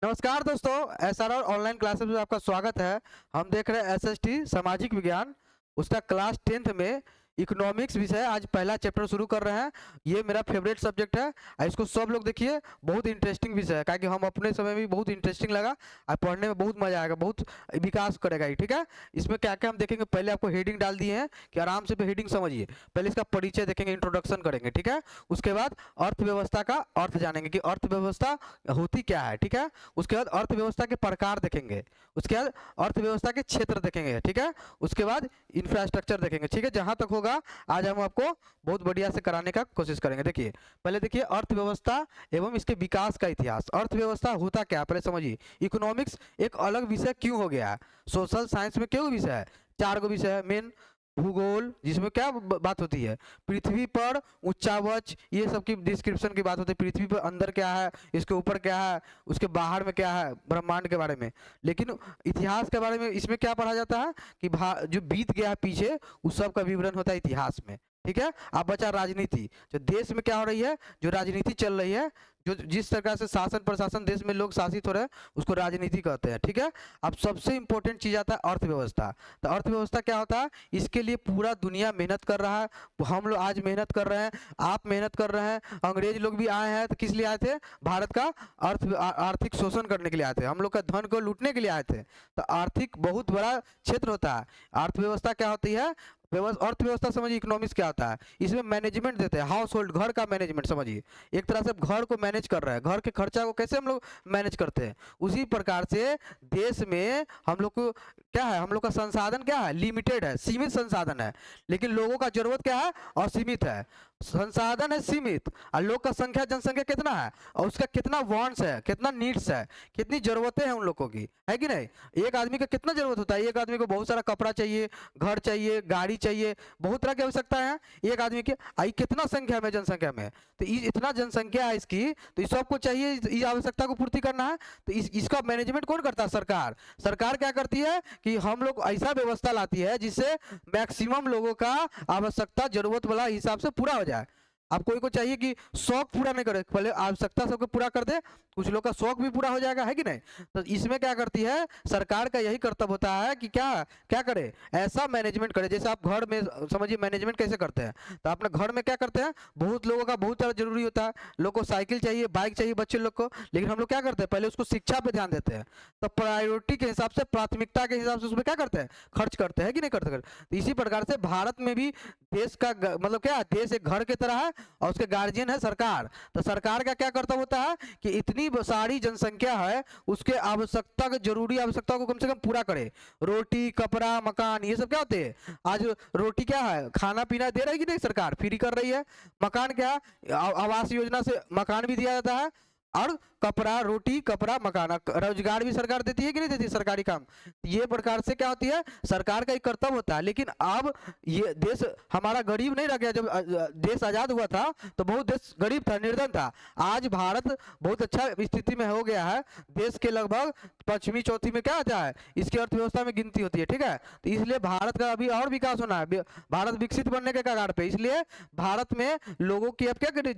नमस्कार दोस्तों, SRR online classes में आपका स्वागत है। हम देख रहे हैं एसएसटी सामाजिक विज्ञान, उसका क्लास 10th में इकोनॉमिक्स विषय आज पहला चैप्टर शुरू कर रहे हैं। ये मेरा फेवरेट सब्जेक्ट है और इसको सब लोग देखिए, बहुत इंटरेस्टिंग विषय है क्योंकि हम अपने समय में बहुत इंटरेस्टिंग लगा और पढ़ने में बहुत मजा आएगा, बहुत विकास करेगा ये। ठीक है, इसमें क्या क्या हम देखेंगे, पहले आपको हेडिंग डाल दिए हैं कि आराम से हेडिंग समझिए। पहले इसका परिचय देखेंगे, इंट्रोडक्शन करेंगे, ठीक है। उसके बाद अर्थव्यवस्था का अर्थ जानेंगे कि अर्थव्यवस्था होती क्या है, ठीक है। उसके बाद अर्थव्यवस्था के प्रकार देखेंगे, उसके बाद अर्थव्यवस्था के क्षेत्र देखेंगे, ठीक है। उसके बाद इंफ्रास्ट्रक्चर देखेंगे, ठीक है। जहां तक होगा आज हम आपको बहुत बढ़िया से कराने का कोशिश करेंगे। देखिए, पहले देखिए अर्थव्यवस्था एवं इसके विकास का इतिहास। अर्थव्यवस्था होता क्या, पहले समझिए। इकोनॉमिक्स एक अलग विषय क्यों हो गया है? सोशल साइंस में क्यों विषय है? 4 विषय है मेन। भूगोल, जिसमें क्या बात होती है, पृथ्वी पर उच्चावच, ये सब की डिस्क्रिप्शन की बात होती है। पृथ्वी पर अंदर क्या है, इसके ऊपर क्या है, उसके बाहर में क्या है, ब्रह्मांड के बारे में। लेकिन इतिहास के बारे में इसमें क्या पढ़ा जाता है कि जो बीत गया है पीछे, उस सब का विवरण होता है इतिहास में, ठीक है। अब बचा राजनीति, जो देश में क्या हो रही है, जो राजनीति चल रही है, जो जिस प्रकार से शासन प्रशासन देश में लोग शासित हो रहे हैं, उसको राजनीति कहते हैं, ठीक है। अब सबसे इंपॉर्टेंट चीज आता है अर्थव्यवस्था। तो अर्थव्यवस्था क्या होता है, इसके लिए पूरा दुनिया मेहनत कर रहा है। हम लोग आज मेहनत कर रहे हैं, आप मेहनत कर रहे हैं, अंग्रेज लोग भी आए हैं तो किस लिए आए थे? भारत का आर्थिक शोषण करने के लिए आए थे, हम लोग का धन को लूटने के लिए आए थे। तो आर्थिक बहुत बड़ा क्षेत्र होता है। अर्थव्यवस्था क्या होती है? अर्थव्यवस्था समझिए, इकोनॉमिक्स क्या होता है, इसमें मैनेजमेंट देते हैं। हाउस होल्ड, घर का मैनेजमेंट समझिए। एक तरह से घर को मैनेज कर रहे हैं, घर के खर्चा को कैसे हम लोग मैनेज करते हैं, उसी प्रकार से देश में हम लोग को क्या है, हम लोग का संसाधन क्या है, लिमिटेड है, सीमित संसाधन है। लेकिन लोगों का जरूरत क्या है, असीमित है। संसाधन है सीमित और लोग का संख्या, जनसंख्या कितना है, और उसका कितना वांट्स है, कितना नीड्स है, कितनी जरूरतें हैं उन लोगों की, है कि नहीं। एक आदमी का कितना जरूरत होता है, एक आदमी को बहुत सारा कपड़ा चाहिए, घर चाहिए, गाड़ी चाहिए, बहुत तरह की आवश्यकता है एक आदमी की। आई कितना संख्या में, जनसंख्या में, तो इतना जनसंख्या है इसकी, तो इस सबको चाहिए, इस आवश्यकता को पूर्ति करना है। तो इसका मैनेजमेंट कौन करता है? सरकार। सरकार क्या करती है कि हम लोग ऐसा व्यवस्था लाती है जिससे मैक्सिमम लोगों का आवश्यकता जरूरत वाला हिसाब से पूरा हो जाए। अब कोई को चाहिए कि शौक पूरा नहीं करे, पहले आवश्यकता सबको पूरा कर दे, कुछ लोग का शौक भी पूरा हो जाएगा, है कि नहीं। तो इसमें क्या करती है सरकार का, यही कर्तव्य होता है कि क्या क्या करे, ऐसा मैनेजमेंट करे। जैसे आप घर में समझिए मैनेजमेंट कैसे करते हैं, तो अपने घर में क्या करते हैं, बहुत लोगों का बहुत सारा जरूरी होता है, लोग को साइकिल चाहिए, बाइक चाहिए बच्चे लोग को, लेकिन हम लोग क्या करते हैं, पहले उसको शिक्षा पे ध्यान देते हैं। तो प्रायोरिटी के हिसाब से, प्राथमिकता के हिसाब से उसमें क्या करते हैं, खर्च करते हैं कि नहीं करते। तो इसी प्रकार से भारत में भी देश का मतलब क्या है, देश एक घर की तरह है और उसके गार्जियन है सरकार। तो सरकार का क्या कर्तव्य होता है कि इतनी सारी जनसंख्या है, उसके आवश्यकता के, जरूरी आवश्यकता को कम से कम पूरा करे। रोटी, कपड़ा, मकान, ये सब क्या होते हैं। आज रोटी क्या है, खाना पीना दे रही है कि नहीं, सरकार फ्री कर रही है। मकान क्या, आवास योजना से मकान भी दिया जाता है, और कपड़ा, रोटी, कपड़ा, मकान, रोजगार भी सरकार देती है कि नहीं देती, सरकारी काम। ये प्रकार से क्या होती है, सरकार का एक कर्तव्य होता है। लेकिन अब ये देश हमारा गरीब नहीं रह गया। जब देश आजाद हुआ था तो बहुत देश गरीब था, निर्धन था। आज भारत बहुत अच्छा स्थिति में हो गया है। देश के लगभग पश्चिमी चौथी में क्या आता है, इसकी अर्थव्यवस्था में गिनती होती है, ठीक है। तो इसलिए भारत का अभी और विकास होना है, भारत विकसित बनने के कगार पे। इसलिए भारत में लोगों की अब क्या करें,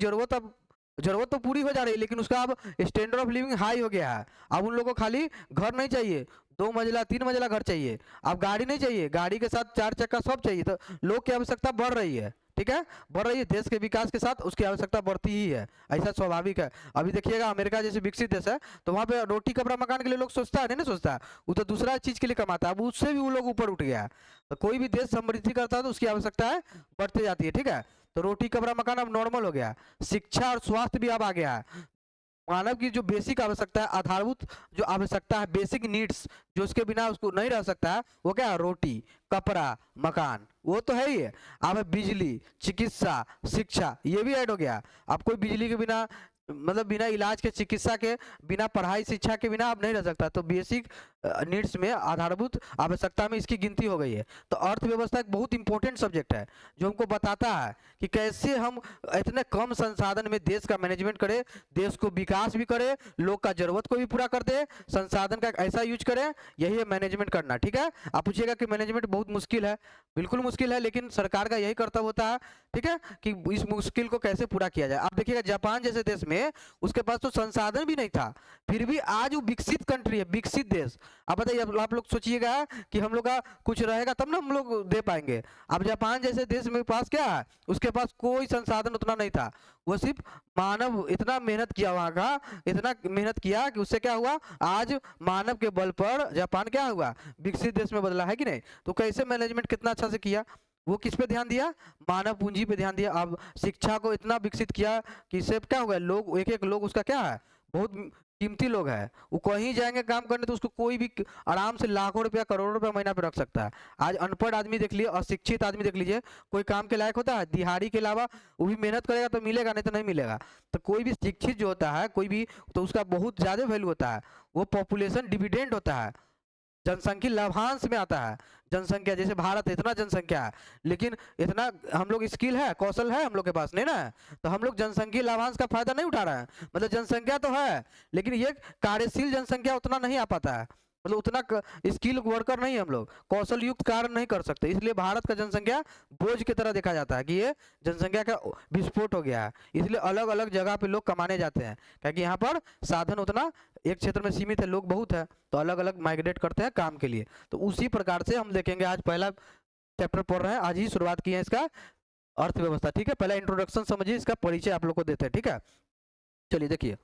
जरूरत तो पूरी हो जा रही है, लेकिन उसका अब स्टैंडर्ड ऑफ लिविंग हाई हो गया है। अब उन लोगों को खाली घर नहीं चाहिए, 2 मंजिला 3 मंजिला घर चाहिए। अब गाड़ी नहीं चाहिए, गाड़ी के साथ 4 चक्का सब चाहिए। तो लोग की आवश्यकता बढ़ रही है, ठीक है, बढ़ रही है। देश के विकास के साथ उसकी आवश्यकता बढ़ती ही है, ऐसा स्वाभाविक है। अभी देखिएगा अमेरिका जैसे विकसित देश है, तो वहाँ पे रोटी, कपड़ा, मकान के लिए लोग सोचता है, नहीं ना सोचता, वो तो दूसरा चीज के लिए कमाता है। अब उससे भी वो लोग ऊपर उठ गया है। तो कोई भी देश समृद्धि करता है तो उसकी आवश्यकताएं बढ़ती जाती है, ठीक है। तो रोटी, कपड़ा, मकान अब नॉर्मल हो गया। शिक्षा और स्वास्थ्य भी अब आ गया है। मानव की जो बेसिक आवश्यकता है, आधारभूत जो आवश्यकता है, बेसिक नीड्स, जो उसके बिना उसको नहीं रह सकता है, वो क्या है, रोटी, कपड़ा, मकान, वो तो है ही है। अब बिजली, चिकित्सा, शिक्षा, ये भी ऐड हो गया। अब कोई बिजली के बिना, मतलब बिना इलाज के, चिकित्सा के बिना, पढ़ाई शिक्षा के बिना आप नहीं रह सकता। तो बेसिक नीड्स में, आधारभूत आवश्यकता में इसकी गिनती हो गई है। तो अर्थव्यवस्था एक बहुत इंपॉर्टेंट सब्जेक्ट है जो हमको बताता है कि कैसे हम इतने कम संसाधन में देश का मैनेजमेंट करें, देश को विकास भी करें, लोग का जरूरत को भी पूरा कर दे, संसाधन का ऐसा यूज करें। यही है मैनेजमेंट करना। ठीक है, आप पूछिएगा कि मैनेजमेंट बहुत मुश्किल है, बिल्कुल मुश्किल है, लेकिन सरकार का यही कर्तव्य होता है, ठीक है, कि इस मुश्किल को कैसे पूरा किया जाए। आप देखिएगा जापान जैसे देश में उसके पास तो संसाधन भी नहीं था, फिर भी आज वो विकसित कंट्री है, विकसित देश। आप बताइए, आप लोग सोचिएगा कि हम लोग का कुछ रहेगा तब ना हम लोग दे पाएंगे। अब जापान जैसे देश में पास क्या है, उसके पास कोई संसाधन उतना नहीं था, वो सिर्फ मानव इतना मेहनत किया, वहां का इतना मेहनत किया कि उससे क्या हुआ, आज मानव के बल पर जापान क्या हुआ, विकसित देश में बदला है कि नहीं। तो कैसे मैनेजमेंट कितना अच्छा से किया, वो किस पे ध्यान दिया, मानव पूंजी पे ध्यान दिया। अब शिक्षा को इतना विकसित किया कि इससे क्या हो गया, लोग एक एक लोग उसका क्या है, बहुत कीमती लोग है, वो कहीं जाएंगे काम करने तो उसको कोई भी आराम से लाखों रुपया करोड़ों रुपया महीना पे रख सकता है। आज अनपढ़ आदमी देख लीजिए, अशिक्षित आदमी देख लीजिए, कोई काम के लायक होता है, दिहाड़ी के अलावा वो भी मेहनत करेगा तो मिलेगा, नहीं तो नहीं मिलेगा। तो कोई भी शिक्षित जो होता है कोई भी, तो उसका बहुत ज्यादा वैल्यू होता है, वो पॉपुलेशन डिविडेंड होता है, जनसंख्या लाभांश में आता है। जनसंख्या जैसे भारत है, इतना जनसंख्या है, लेकिन इतना हम लोग स्किल है, कौशल है हम लोग के पास नहीं ना, तो हम लोग जनसंख्या लाभांश का फायदा नहीं उठा रहे हैं। मतलब जनसंख्या तो है, लेकिन ये कार्यशील जनसंख्या उतना नहीं आ पाता है, मतलब उतना स्किल वर्कर नहीं, हम लोग कौशल युक्त कार्य नहीं कर सकते, इसलिए भारत का जनसंख्या बोझ की तरह देखा जाता है कि ये जनसंख्या का विस्फोट हो गया है। इसलिए अलग अलग जगह पे लोग कमाने जाते हैं, क्योंकि यहाँ पर साधन उतना एक क्षेत्र में सीमित है, लोग बहुत है, तो अलग अलग माइग्रेट करते हैं काम के लिए। तो उसी प्रकार से हम देखेंगे, आज पहला चैप्टर पढ़ रहे हैं, आज ही शुरुआत की है इसका, अर्थव्यवस्था। ठीक है, पहला इंट्रोडक्शन समझिए, इसका परिचय आप लोग को देते हैं। ठीक है, चलिए देखिए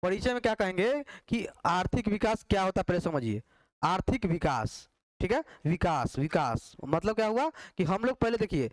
परिचय में क्या कहेंगे कि आर्थिक विकास क्या होता है, पहले समझिए आर्थिक विकास। ठीक है, विकास, विकास मतलब क्या हुआ कि हम लोग पहले देखिए,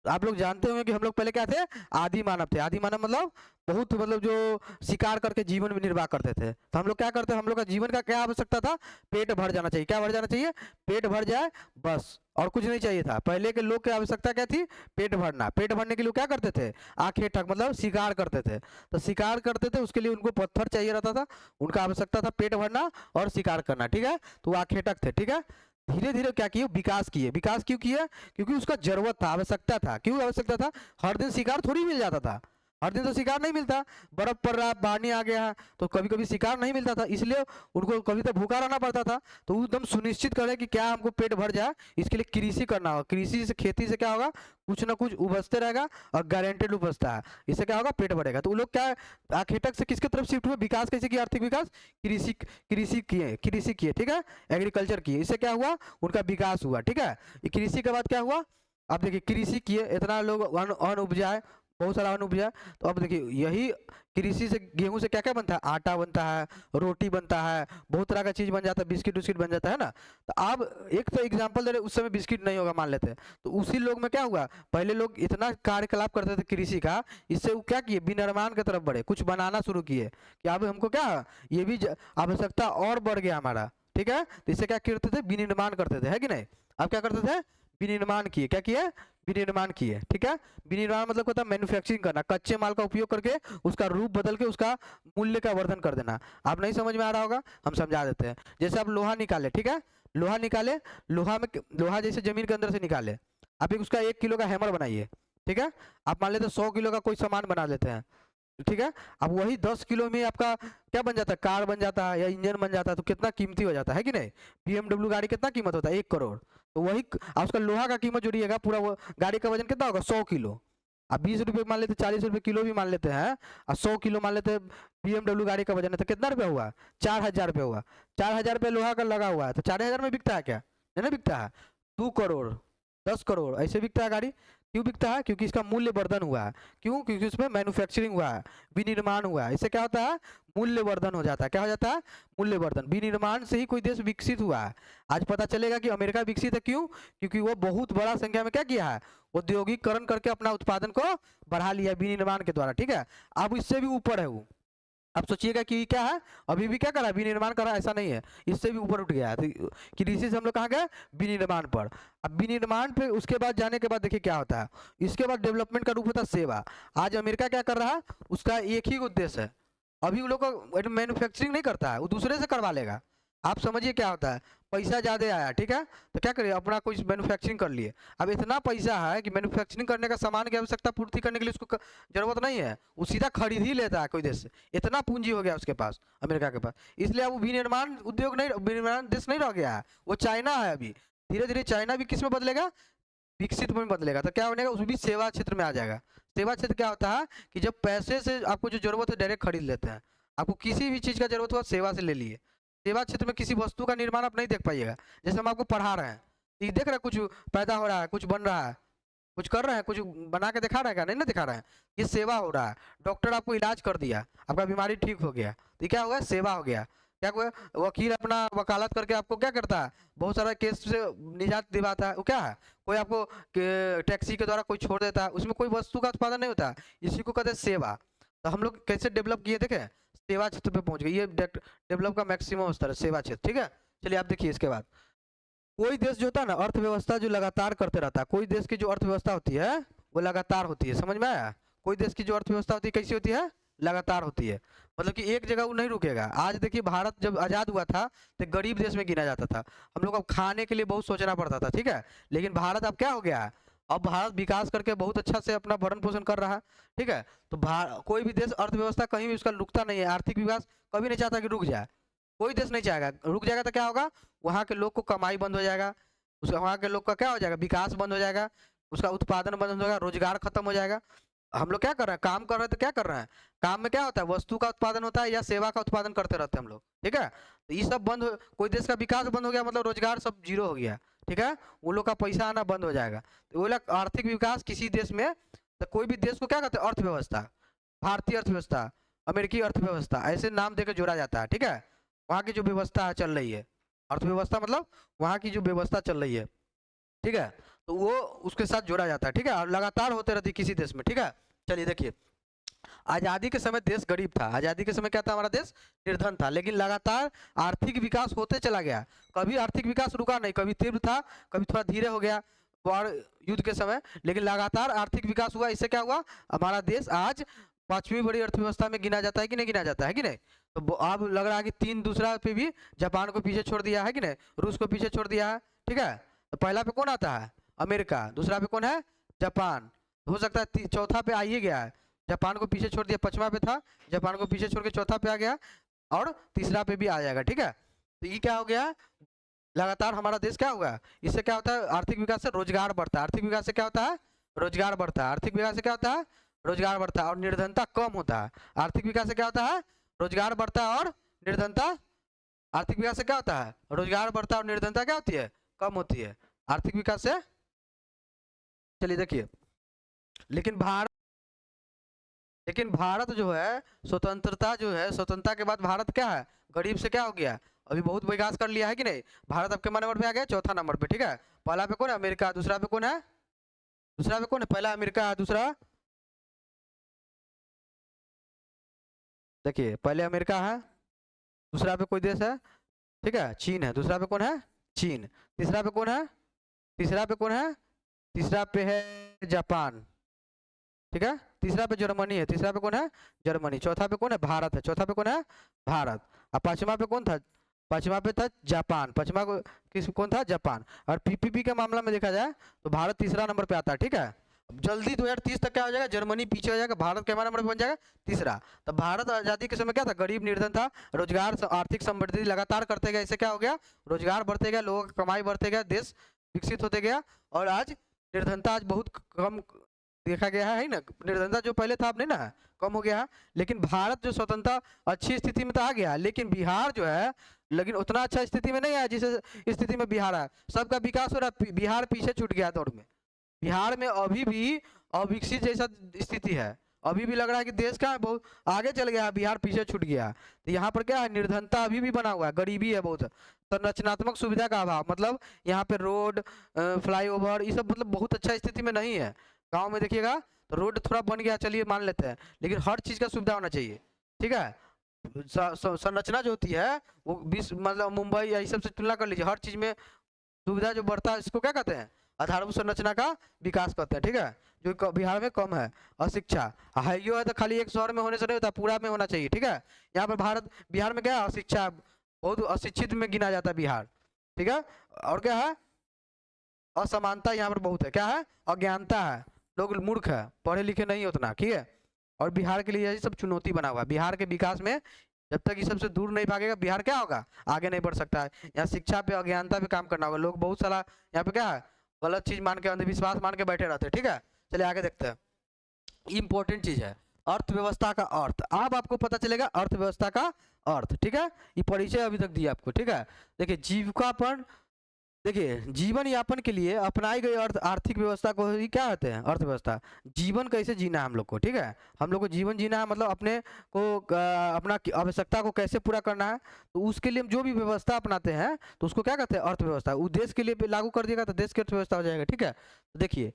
आप लोग जानते होंगे कि हम लोग पहले क्या थे, आदि मानव थे। आदि मानव मतलब बहुत, मतलब जो शिकार करके जीवन में निर्वाह करते थे। तो हम लोग क्या करते हैं, हम लोग का जीवन का क्या आवश्यकता था, पेट भर जाना चाहिए। क्या भर जाना चाहिए, पेट भर जाए बस, और कुछ नहीं चाहिए था। पहले के लोग की आवश्यकता क्या थी, पेट भरना। पेट भरने के लिए क्या करते थे, आंखें ठक मतलब शिकार करते थे। तो शिकार करते थे, उसके लिए उनको पत्थर चाहिए रहता था, उनका आवश्यकता था पेट भरना और शिकार करना। ठीक है, तो वो आंखें ठक थे। ठीक है, धीरे धीरे क्या किए, विकास किए। विकास क्यों किया, क्योंकि उसका जरूरत था, आवश्यकता था। क्यों आवश्यकता था, हर दिन शिकार थोड़ी मिल जाता था, हर दिन तो शिकार नहीं मिलता, बर्फ पड़ रहा, पानी आ गया है, तो कभी कभी शिकार नहीं मिलता था, इसलिए उनको कभी तो भूखा रहना पड़ता था। तो वो एकदम सुनिश्चित करे कि क्या हमको पेट भर जाए, इसके लिए कृषि करना होगा। कृषि से, खेती से क्या होगा, कुछ ना कुछ उपजते रहेगा और गारंटेड उपजता है, इससे क्या होगा, पेट भरेगा। तो वो लोग क्या, आखेटक से किसके तरफ शिफ्ट हुए, विकास कैसे किया, आर्थिक विकास, कृषि, कृषि किए, कृषि किए। ठीक है, एग्रीकल्चर किए, इससे क्या हुआ, उनका विकास हुआ। ठीक है, कृषि के बाद क्या हुआ, अब देखिए कृषि किए, इतना लोग अन्न उपजाए, बहुत सारा अन्न उपजा। तो अब देखिए यही कृषि से, गेहूं से क्या क्या बनता है, आटा बनता है, रोटी बनता है, बहुत तरह का चीज बन जाता है, बिस्किट उस्किट बन जाता है ना। तो अब एक तो एग्जांपल दे रहे, उस समय बिस्किट नहीं होगा मान लेते हैं, तो उसी लोग में क्या हुआ, पहले लोग इतना कार्यकलाप करते थे कृषि का, इससे वो क्या किए, विनिर्माण की तरफ बढ़े, कुछ बनाना शुरू किए कि अब हमको क्या, ये भी आवश्यकता और बढ़ गया हमारा। ठीक है, तो इससे क्या करते थे, विनिर्माण करते थे, है कि नहीं। अब क्या करते थे, विनिर्माण किए, क्या किए, विनिर्माण किए। ठीक है, विनिर्माण मतलब होता है मैन्युफैक्चरिंग करना, कच्चे माल का उपयोग करके उसका रूप बदल के उसका मूल्य का वर्धन कर देना। आप नहीं समझ में आ रहा होगा, हम समझा देते हैं। जैसे आप लोहा निकाले, ठीक है, लोहा निकाले, लोहा में, लोहा जैसे जमीन के अंदर से निकाले, आप एक उसका 1 किलो का हैमर बनाइए। ठीक है, आप मान लेते 100 किलो का कोई सामान बना लेते हैं। ठीक है, अब वही 10 किलो में आपका क्या बन जाता है, कार बन जाता है या इंजन बन जाता है, तो कितना कीमती हो जाता है कि नहीं। BMW गाड़ी कितना कीमत होता है, 1 करोड़। तो वही उसका लोहा का कीमत जोड़िएगा, पूरा वो गाड़ी का वजन कितना होगा, 100 किलो। अब 20 रुपये मान लेते, 40 रुपये किलो भी मान लेते हैं, और 100 किलो मान लेते हैं BMW गाड़ी का वजन है, तो कितना रुपया हुआ, 4,000 रुपये हुआ। 4,000 रुपये लोहा का लगा हुआ है, तो 4,000 में बिकता है क्या, नहीं ना बिकता है। 2 करोड़, 10 करोड़ ऐसे बिकता है गाड़ी। क्यों बिकता है, क्योंकि इसका मूल्य वर्धन हुआ है। क्यों, क्योंकि उसमें मैन्युफैक्चरिंग हुआ है, विनिर्माण हुआ है। इससे क्या होता है, मूल्य वर्धन हो जाता है। क्या हो जाता है, मूल्य वर्धन। विनिर्माण से ही कोई देश विकसित हुआ है। आज पता चलेगा कि अमेरिका विकसित है, क्यों, क्योंकि वो बहुत बड़ा संख्या में क्या किया है, औद्योगिकरण करके अपना उत्पादन को बढ़ा लिया विनिर्माण के द्वारा। ठीक है, अब इससे भी ऊपर है वो। अब सोचिएगा कि क्या है, अभी भी क्या करा, विनिर्माण करा, ऐसा नहीं है, इससे भी ऊपर उठ गया है। तो कृषि से हम लोग कहाँ गए, विनिर्माण पर। अब विनिर्माण पे उसके बाद जाने के बाद देखिए क्या होता है, इसके बाद डेवलपमेंट का रूप होता है सेवा। आज अमेरिका क्या कर रहा है, उसका एक ही उद्देश्य है, अभी वो लोग मैन्युफैक्चरिंग नहीं करता है, वो दूसरे से करवा लेगा। आप समझिए क्या होता है, पैसा ज़्यादा आया, ठीक है, तो क्या करिए, अपना कोई मैन्युफैक्चरिंग कर लिए। अब इतना पैसा है कि मैन्युफैक्चरिंग करने का सामान की आवश्यकता पूर्ति करने के लिए उसको जरूरत नहीं है, वो सीधा खरीद ही लेता है कोई देश से। इतना पूंजी हो गया उसके पास, अमेरिका के पास, इसलिए अब वो विनिर्माण उद्योग नहीं, विनिर्माण देश नहीं रह गया है, वो चाइना है अभी। धीरे धीरे चाइना भी किस में बदलेगा, विकसित में बदलेगा। तो क्या बनेगा, उस भी सेवा क्षेत्र में आ जाएगा। सेवा क्षेत्र क्या होता है कि जब पैसे से आपको जो जरूरत है डायरेक्ट खरीद लेते हैं, आपको किसी भी चीज़ का जरूरत हुआ सेवा से ले लिए। सेवा क्षेत्र में किसी वस्तु का निर्माण आप नहीं देख पाइएगा। जैसे हम आपको पढ़ा रहे हैं, ये देख रहे हैं कुछ पैदा हो रहा है, कुछ बन रहा है, कुछ कर रहे हैं, कुछ बना के दिखा रहे हैं, क्या नहीं ना दिखा रहे हैं, ये सेवा हो रहा है। डॉक्टर आपको इलाज कर दिया, आपका बीमारी ठीक हो गया, तो ये क्या हो गया, सेवा हो गया। क्या हुआ, वकील अपना वकालत करके आपको क्या करता है, बहुत सारा केस से निजात दिलाता है, वो क्या है, कोई आपको टैक्सी के द्वारा कोई छोड़ देता है, उसमें कोई वस्तु का उत्पादन नहीं होता, इसी को कहते हैं सेवा। तो हम लोग कैसे डेवलप किए देखें, सेवा क्षेत्र पे पहुंच गए, ये डेवलप का मैक्सिमम स्तर है सेवा क्षेत्र, ठीक है। चलिए आप देखिए इसके बाद, कोई देश जो होता है ना, अर्थव्यवस्था जो लगातार करते रहता है, कोई देश की जो अर्थव्यवस्था होती है वो लगातार होती है, समझ में आया। कोई देश की जो अर्थव्यवस्था होती है कैसी होती है, लगातार होती है, मतलब कि एक जगह वो नहीं रुकेगा। आज देखिए भारत जब आज़ाद हुआ था तो गरीब देश में गिना जाता था, हम लोग अब खाने के लिए बहुत सोचना पड़ता था, ठीक है। लेकिन भारत अब क्या हो गया है, अब भारत विकास करके बहुत अच्छा से अपना भरण पोषण कर रहा है, ठीक है। तो कोई भी देश अर्थव्यवस्था कहीं भी उसका रुकता नहीं है, आर्थिक विकास कभी नहीं चाहता कि रुक जाए, कोई देश नहीं चाहेगा। रुक जाएगा तो क्या होगा, वहाँ के लोग को कमाई बंद हो जाएगा, उस वहाँ के लोग का क्या हो जाएगा, विकास बंद हो जाएगा, उसका उत्पादन बंद हो जाएगा, रोजगार खत्म हो जाएगा। हम लोग क्या कर रहे हैं, काम कर रहे हैं, तो क्या कर रहे हैं, काम में क्या होता है, वस्तु का उत्पादन होता है या सेवा का उत्पादन करते रहते हैं हम लोग, ठीक है। तो ये सब बंद हो, कोई देश का विकास बंद हो गया मतलब रोजगार सब जीरो हो गया, ठीक है, वो लोग का पैसा आना बंद हो जाएगा। तो वो लोग आर्थिक विकास किसी देश में, तो कोई भी देश को क्या कहते हैं, अर्थव्यवस्था, भारतीय अर्थव्यवस्था, अमेरिकी अर्थव्यवस्था, ऐसे नाम देकर जोड़ा जाता है, ठीक है। वहाँ की जो व्यवस्था है चल रही है, अर्थव्यवस्था मतलब वहाँ की जो व्यवस्था चल रही है, ठीक है, तो वो उसके साथ जोड़ा जाता है, ठीक है, और लगातार होते रहती किसी देश में, ठीक है। चलिए देखिए, आज़ादी के समय देश गरीब था, आज़ादी के समय क्या था, हमारा देश निर्धन था, लेकिन लगातार आर्थिक विकास होते चला गया। कभी आर्थिक विकास रुका नहीं, कभी तीव्र था, कभी थोड़ा धीरे हो गया वॉर युद्ध के समय, लेकिन लगातार आर्थिक विकास हुआ। इससे क्या हुआ, हमारा देश आज 5वीं बड़ी अर्थव्यवस्था में गिना जाता है कि नहीं गिना जाता है कि नहीं। तो अब लग रहा है कि 3 दूसरा पे भी जापान को पीछे छोड़ दिया है कि नहीं, रूस को पीछे छोड़ दिया है, ठीक है। तो पहला पे कौन आता है, अमेरिका, दूसरा पे कौन है, जापान, हो सकता है चौथा पे आ ही गया है, जापान को पीछे छोड़ दिया, 5वां पे था, जापान को पीछे छोड़ के चौथा पे आ गया, और तीसरा पे भी आ जाएगा, ठीक है। तो ये क्या हो गया, लगातार हमारा देश क्या होगा, इससे क्या होता है, आर्थिक विकास से रोजगार बढ़ता है, आर्थिक विकास से क्या होता है, रोजगार बढ़ता है, आर्थिक विकास से क्या होता है, रोजगार बढ़ता है, और निर्धनता कम होता है। आर्थिक विकास से क्या होता है, रोजगार बढ़ता है और निर्धनता, आर्थिक विकास से क्या होता है, रोजगार बढ़ता है और निर्धनता क्या होती है, कम होती है, आर्थिक विकास से। चलिए देखिए, लेकिन भारत लेकिन भारत जो है, स्वतंत्रता जो है, स्वतंत्रता के बाद भारत क्या है, गरीब से क्या हो गया, अभी बहुत विकास कर लिया है कि नहीं। भारत अब के नंबर पे आ गया, चौथा नंबर पे, ठीक है। पहला पे कौन है, अमेरिका, दूसरा पे कौन है, दूसरा पे कौन है, पहला अमेरिका, दूसरा देखिए, पहले अमेरिका है, दूसरा पे कोई देश है, ठीक है, चीन है, दूसरा पे कौन है, चीन, तीसरा पे कौन है, तीसरा पे कौन है, तीसरा पे है जापान, ठीक है, तीसरा पे जर्मनी है, तीसरा पे कौन है, जर्मनी, चौथा पे कौन है, भारत है, चौथा पे कौन है, भारत, और पांचवा पे कौन था, पांचवा पे था जापान, पांचवा को किस कौन था, जापान। और पीपीपी के मामला में देखा जाए तो भारत तीसरा नंबर पे आता है, ठीक है। अब जल्दी 2030 तक क्या हो जाएगा, जर्मनी पीछे हो जाएगा, भारत के नंबर पे बन जाएगा तीसरा। तो भारत आजादी के समय क्या था, गरीब निर्धन था, रोजगार आर्थिक समृद्धि लगातार करते गए, इससे क्या हो गया, रोजगार बढ़ते गया, लोगों की कमाई बढ़ते गया, देश विकसित होते गया, और आज निर्धनता आज बहुत कम देखा गया है ना, निर्धनता जो पहले था अब नहीं ना, कम हो गया है। लेकिन भारत जो स्वतंत्रता अच्छी स्थिति में तो आ गया, लेकिन बिहार जो है, लेकिन उतना अच्छा स्थिति में नहीं आया जिस स्थिति में बिहार है। सबका विकास हो रहा है, बिहार पीछे छूट गया दौड़ में, बिहार में अभी भी अविकसित जैसा स्थिति है, अभी भी लग रहा है कि देश का बहुत आगे चल गया है, बिहार पीछे छूट गया। तो यहाँ पर क्या है, निर्धनता अभी भी बना हुआ है, गरीबी है बहुत, संरचनात्मक सुविधा का अभाव, मतलब यहाँ पे रोड, फ्लाईओवर, ये सब मतलब बहुत अच्छा स्थिति में नहीं है। गांव में देखिएगा तो रोड थोड़ा बन गया, चलिए मान लेते हैं, लेकिन हर चीज़ का सुविधा होना चाहिए, ठीक है। संरचना जो होती है वो विश्व मतलब मुंबई या इस सब से तुलना कर लीजिए, हर चीज़ में सुविधा जो बढ़ता है इसको क्या कहते हैं, आधारभूत संरचना का विकास कहते हैं, ठीक है, जो बिहार में कम है। अशिक्षा हाइयो है तो खाली एक शहर में होने से नहीं होता, पूरा में होना चाहिए, ठीक है। यहाँ पर बिहार में क्या है, अशिक्षा बहुत अशिक्षित में गिना जाता है बिहार, ठीक है। और क्या है, असमानता यहाँ पर बहुत है, क्या है, अज्ञानता है, लोग मूर्ख है, पढ़े लिखे नहीं उतना, ठीक है। और बिहार के लिए यही सब चुनौती बना हुआ है। बिहार के विकास में जब तक ये सबसे दूर नहीं भागेगा बिहार क्या होगा, आगे नहीं बढ़ सकता है। यहाँ शिक्षा पे अज्ञानता पे काम करना होगा। लोग बहुत सारा यहाँ पे क्या है, गलत चीज मान के, अंधविश्वास मान के बैठे रहते हैं, ठीक है। चलिए आगे देखते हैं। इंपॉर्टेंट चीज है अर्थव्यवस्था का अर्थ। अब आपको पता चलेगा अर्थव्यवस्था का अर्थ, ठीक है। ये परिचय अभी तक दिया आपको, ठीक है। देखिए जीविका पर, देखिए जीवन यापन के लिए अपनाई गई आर्थिक व्यवस्था को ही क्या कहते हैं, अर्थव्यवस्था। जीवन कैसे जीना है हम लोग को, ठीक है। हम लोग को जीवन जीना है, मतलब अपने को अपना आवश्यकता को कैसे पूरा करना है, तो उसके लिए हम जो भी व्यवस्था अपनाते हैं तो उसको क्या कहते हैं, अर्थव्यवस्था। वो देश के लिए लागू कर दिएगा तो देश की अर्थव्यवस्था हो जाएगा, ठीक है। तो देखिए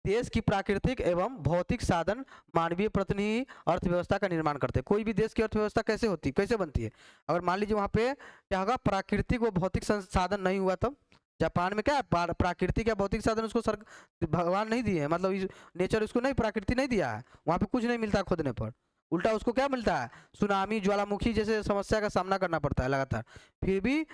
देश की प्राकृतिक एवं भौतिक साधन मानवीय प्रति ही अर्थव्यवस्था का निर्माण करते हैं। कोई भी देश की अर्थव्यवस्था कैसे होती है, कैसे बनती है, अगर मान लीजिए वहाँ पे क्या होगा, प्राकृतिक व भौतिक संसाधन नहीं हुआ तब। जापान में क्या है, प्राकृतिक या भौतिक साधन उसको भगवान नहीं दिए हैं, मतलब नेचर उसको नहीं, प्रकृति नहीं दिया है, वहाँ पे कुछ नहीं मिलता खोदने पर। उल्टा उसको क्या मिलता है, सुनामी ज्वालामुखी जैसे समस्या का सामना करना पड़ता है लगातार। फिर भी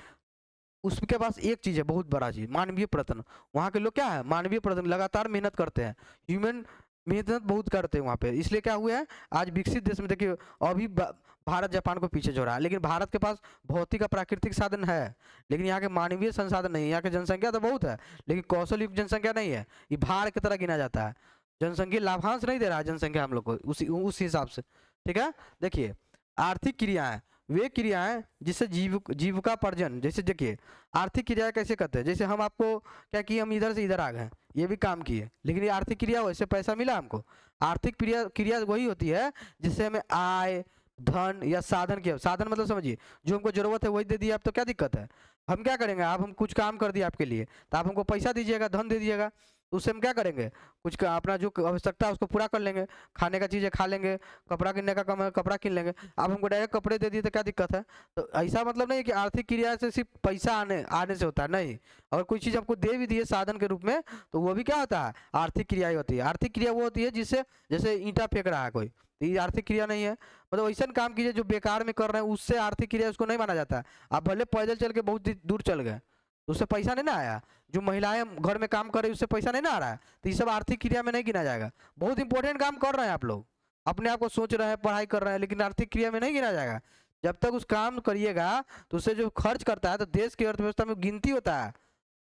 उसके पास एक चीज है, बहुत बड़ा चीज, मानवीय प्रयत्न। वहाँ के लोग क्या है, मानवीय प्रयत्न, लगातार मेहनत करते हैं, ह्यूमन मेहनत बहुत करते हैं वहाँ पे। इसलिए क्या हुआ है, आज विकसित देश में देखिए अभी भारत जापान को पीछे छोड़ा है, लेकिन भारत के पास भौतिक और प्राकृतिक साधन है, लेकिन यहाँ के मानवीय संसाधन नहीं है। यहाँ की जनसंख्या तो बहुत है, लेकिन कौशल युक्त जनसंख्या नहीं है, ये भार की तरह गिना जाता है। जनसंख्या लाभांश नहीं दे रहा है जनसंख्या हम लोग को उस हिसाब से, ठीक है। देखिए आर्थिक क्रियाएं, वे क्रियाएं जिससे जीविकापार्जन, जैसे देखिए आर्थिक क्रिया कैसे करते हैं, जैसे हम आपको क्या किए, हम इधर से इधर आ गए, ये भी काम किए, लेकिन ये आर्थिक क्रिया, वैसे पैसा मिला हमको। आर्थिक क्रिया क्रिया वही होती है जिससे हमें आय, धन या साधन के, साधन मतलब समझिए जो हमको जरूरत है वही दे दिया, आप तो क्या दिक्कत है। हम क्या करेंगे, आप हम कुछ काम कर दिए आपके लिए तो आप हमको पैसा दीजिएगा, धन दे दीजिएगा, तो उससे हम क्या करेंगे, कुछ अपना जो आवश्यकता है उसको पूरा कर लेंगे, खाने का चीज़ें खा लेंगे, कपड़ा किनने का कम है कपड़ा किन लेंगे। आप हमको डायरेक्ट कपड़े दे दिए तो क्या दिक्कत है। तो ऐसा मतलब नहीं कि आर्थिक क्रिया से सिर्फ पैसा आने आने से होता है, नहीं। अगर कोई चीज़ आपको दे भी दिए साधन के रूप में तो वो भी क्या होता है, आर्थिक क्रिया ही होती है। आर्थिक क्रिया वो होती है जिससे, जैसे ईंटा फेंक रहा है कोई, तो ये आर्थिक क्रिया नहीं है। मतलब ऐसा काम कीजिए जो बेकार में कर रहे हैं, उससे आर्थिक क्रिया उसको नहीं माना जाता। आप भले पैदल चल के बहुत दूर चल गए, तो उससे पैसा नहीं ना आया। जो महिलाएं घर में काम कर रही है उससे पैसा नहीं ना आ रहा है, तो ये सब आर्थिक क्रिया में नहीं गिना जाएगा। बहुत इंपॉर्टेंट काम कर रहे हैं आप लोग, अपने आप को सोच रहे हैं, पढ़ाई कर रहे हैं, लेकिन आर्थिक क्रिया में नहीं गिना जाएगा। जब तक उस काम करिएगा तो उससे जो खर्च करता है, तो देश की अर्थव्यवस्था में गिनती होता है।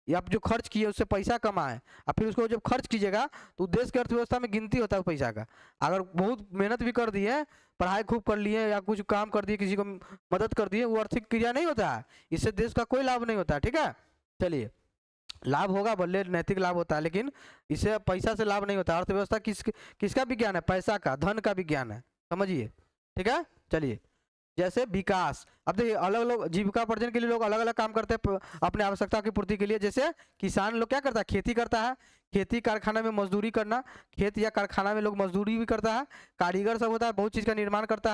या आप जो खर्च किए उससे पैसा कमाए, और फिर उसको जब खर्च कीजिएगा तो देश की अर्थव्यवस्था में गिनती होता है पैसा का। अगर बहुत मेहनत भी कर दी है, पढ़ाई खूब कर लिए या कुछ काम कर दिए, किसी को मदद कर दिए, वो आर्थिक क्रिया नहीं होता है, इससे देश का कोई लाभ नहीं होता, ठीक है। चलिए लाभ होगा, भले नैतिक लाभ होता है, लेकिन इससे पैसा से लाभ नहीं होता। अर्थव्यवस्था किसका विज्ञान है, पैसा का, धन का विज्ञान है, समझिए, ठीक है। चलिए जैसे विकास, अब देखिए अलग अलग जीविकापार्जन के लिए लोग अलग अलग काम करते हैं अपने आवश्यकता की पूर्ति के लिए। जैसे किसान लोग क्या करता है, खेती करता है, खेती कारखाना में मजदूरी करना, खेत या कारखाना में लोग मजदूरी भी करता है। कारीगर सब होता है, बहुत चीज़ का निर्माण करता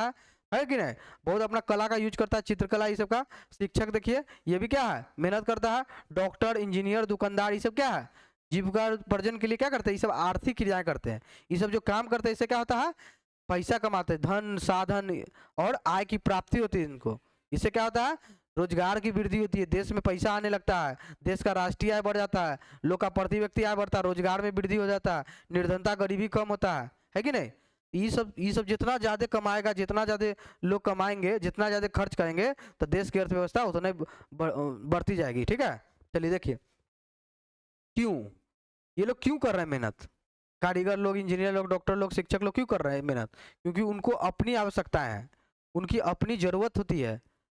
है कि नहीं, बहुत अपना कला का यूज करता है, चित्रकला ये सब का। शिक्षक देखिए ये भी क्या है, मेहनत करता है। डॉक्टर, इंजीनियर, दुकानदार, ये सब क्या है, जीविकापार्जन के लिए क्या करते हैं, ये सब आर्थिक क्रियाएं करते हैं। ये सब जो काम करते हैं इससे क्या होता है, पैसा कमाते हैं, धन साधन और आय की प्राप्ति होती है इनको। इससे क्या होता है, रोजगार की वृद्धि होती है, देश में पैसा आने लगता है, देश का राष्ट्रीय आय बढ़ जाता है, लोग का प्रति व्यक्ति आय बढ़ता है, रोजगार में वृद्धि हो जाता है, निर्धनता गरीबी कम होता है कि नहीं। ये सब जितना ज़्यादा कमाएगा, जितना ज़्यादा लोग कमाएंगे, जितना ज़्यादा खर्च करेंगे, तो देश की अर्थव्यवस्था उतना ही बढ़ती जाएगी, ठीक है। चलिए देखिए क्यों ये लोग क्यों कर रहे हैं मेहनत, कारीगर लोग, इंजीनियर लोग, डॉक्टर लोग, शिक्षक लोग क्यों कर रहे हैं मेहनत, क्योंकि उनको अपनी आवश्यकताएं हैं, उनकी अपनी ज़रूरत होती है।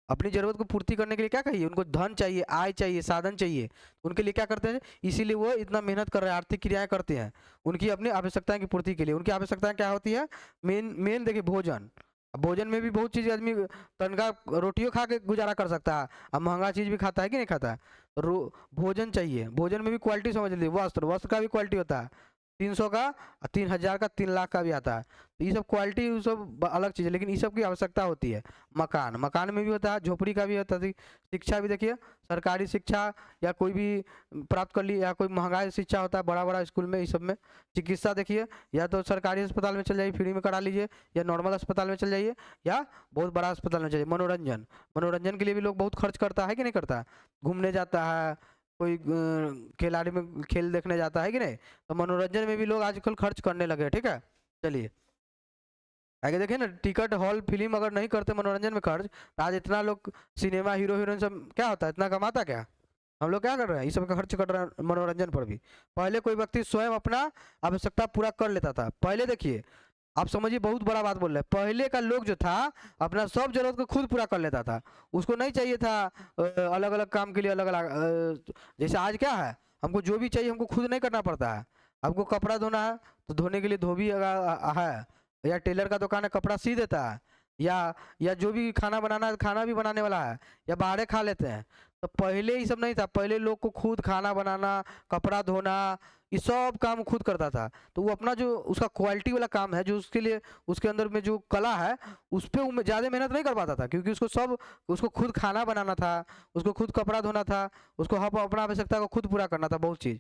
अपनी ज़रूरत को पूर्ति करने के लिए क्या कहिए, उनको धन चाहिए, आय चाहिए, साधन चाहिए, उनके लिए क्या करते हैं, इसीलिए वो इतना मेहनत कर रहे हैं, आर्थिक क्रियाएं करते हैं उनकी अपनी आवश्यकताएं की पूर्ति के लिए। उनकी आवश्यकताएं क्या होती है, मेन मेन देखिए भोजन। भोजन में भी बहुत चीज़ आदमी तनखा रोटियों खा के गुजारा कर सकता है, अब महंगा चीज़ भी खाता है कि नहीं खाता है। भोजन चाहिए, भोजन में भी क्वालिटी समझ लीजिए, वस्त्र, वस्त्र का भी क्वालिटी होता है, 300 का, 3000 का, 3 लाख का भी आता है। तो ये सब क्वालिटी ये सब अलग चीज़ है, लेकिन ये सब की आवश्यकता होती है। मकान, मकान में भी होता है, झोपड़ी का भी होता है। शिक्षा भी देखिए, सरकारी शिक्षा या कोई भी प्राप्त कर ली, या कोई महंगा शिक्षा होता है बड़ा बड़ा स्कूल में, इस सब में। चिकित्सा देखिए, या तो सरकारी अस्पताल में चल जाइए, फ्री में करा लीजिए, या नॉर्मल अस्पताल में चल जाइए, या बहुत बड़ा अस्पताल में चलिए। मनोरंजन, मनोरंजन के लिए भी लोग बहुत खर्च करता है कि नहीं करता? घूमने जाता है, कोई खिलाड़ी में खेल देखने जाता है कि नहीं? तो मनोरंजन में भी लोग आजकल खर्च करने लगे हैं, ठीक है। चलिए आगे देखिए ना, टिकट हॉल फिल्म अगर नहीं करते मनोरंजन में खर्च, तो आज इतना लोग सिनेमा हीरो हीरोइन सब क्या होता है, इतना कमाता क्या? हम लोग क्या कर रहे हैं, ये सब का खर्च कर रहे हैं मनोरंजन पर भी। पहले कोई व्यक्ति स्वयं अपना आवश्यकता पूरा कर लेता था। पहले देखिए, आप समझिए, बहुत बड़ा बात बोल रहे हैं। पहले का लोग जो था अपना सब जरूरत को खुद पूरा कर लेता था। उसको नहीं चाहिए था अलग अलग काम के लिए अलग अलग। जैसे आज क्या है, हमको जो भी चाहिए हमको खुद नहीं करना पड़ता है। हमको कपड़ा धोना है तो धोने के लिए धोबी है, या टेलर का दुकान है कपड़ा सी देता है, या जो भी खाना बनाना है खाना भी बनाने वाला है, या बाहर खा लेते हैं। तो पहले ये सब नहीं था। पहले लोग को खुद खाना बनाना, कपड़ा धोना, ये सब काम खुद करता था। तो वो अपना जो उसका क्वालिटी वाला काम है, जो उसके लिए उसके अंदर में जो कला है, उस पर वो ज़्यादा मेहनत नहीं कर पाता था, क्योंकि उसको खुद खाना बनाना था, उसको खुद कपड़ा धोना था, उसको अपना आवश्यकता को खुद पूरा करना था, बहुत चीज़,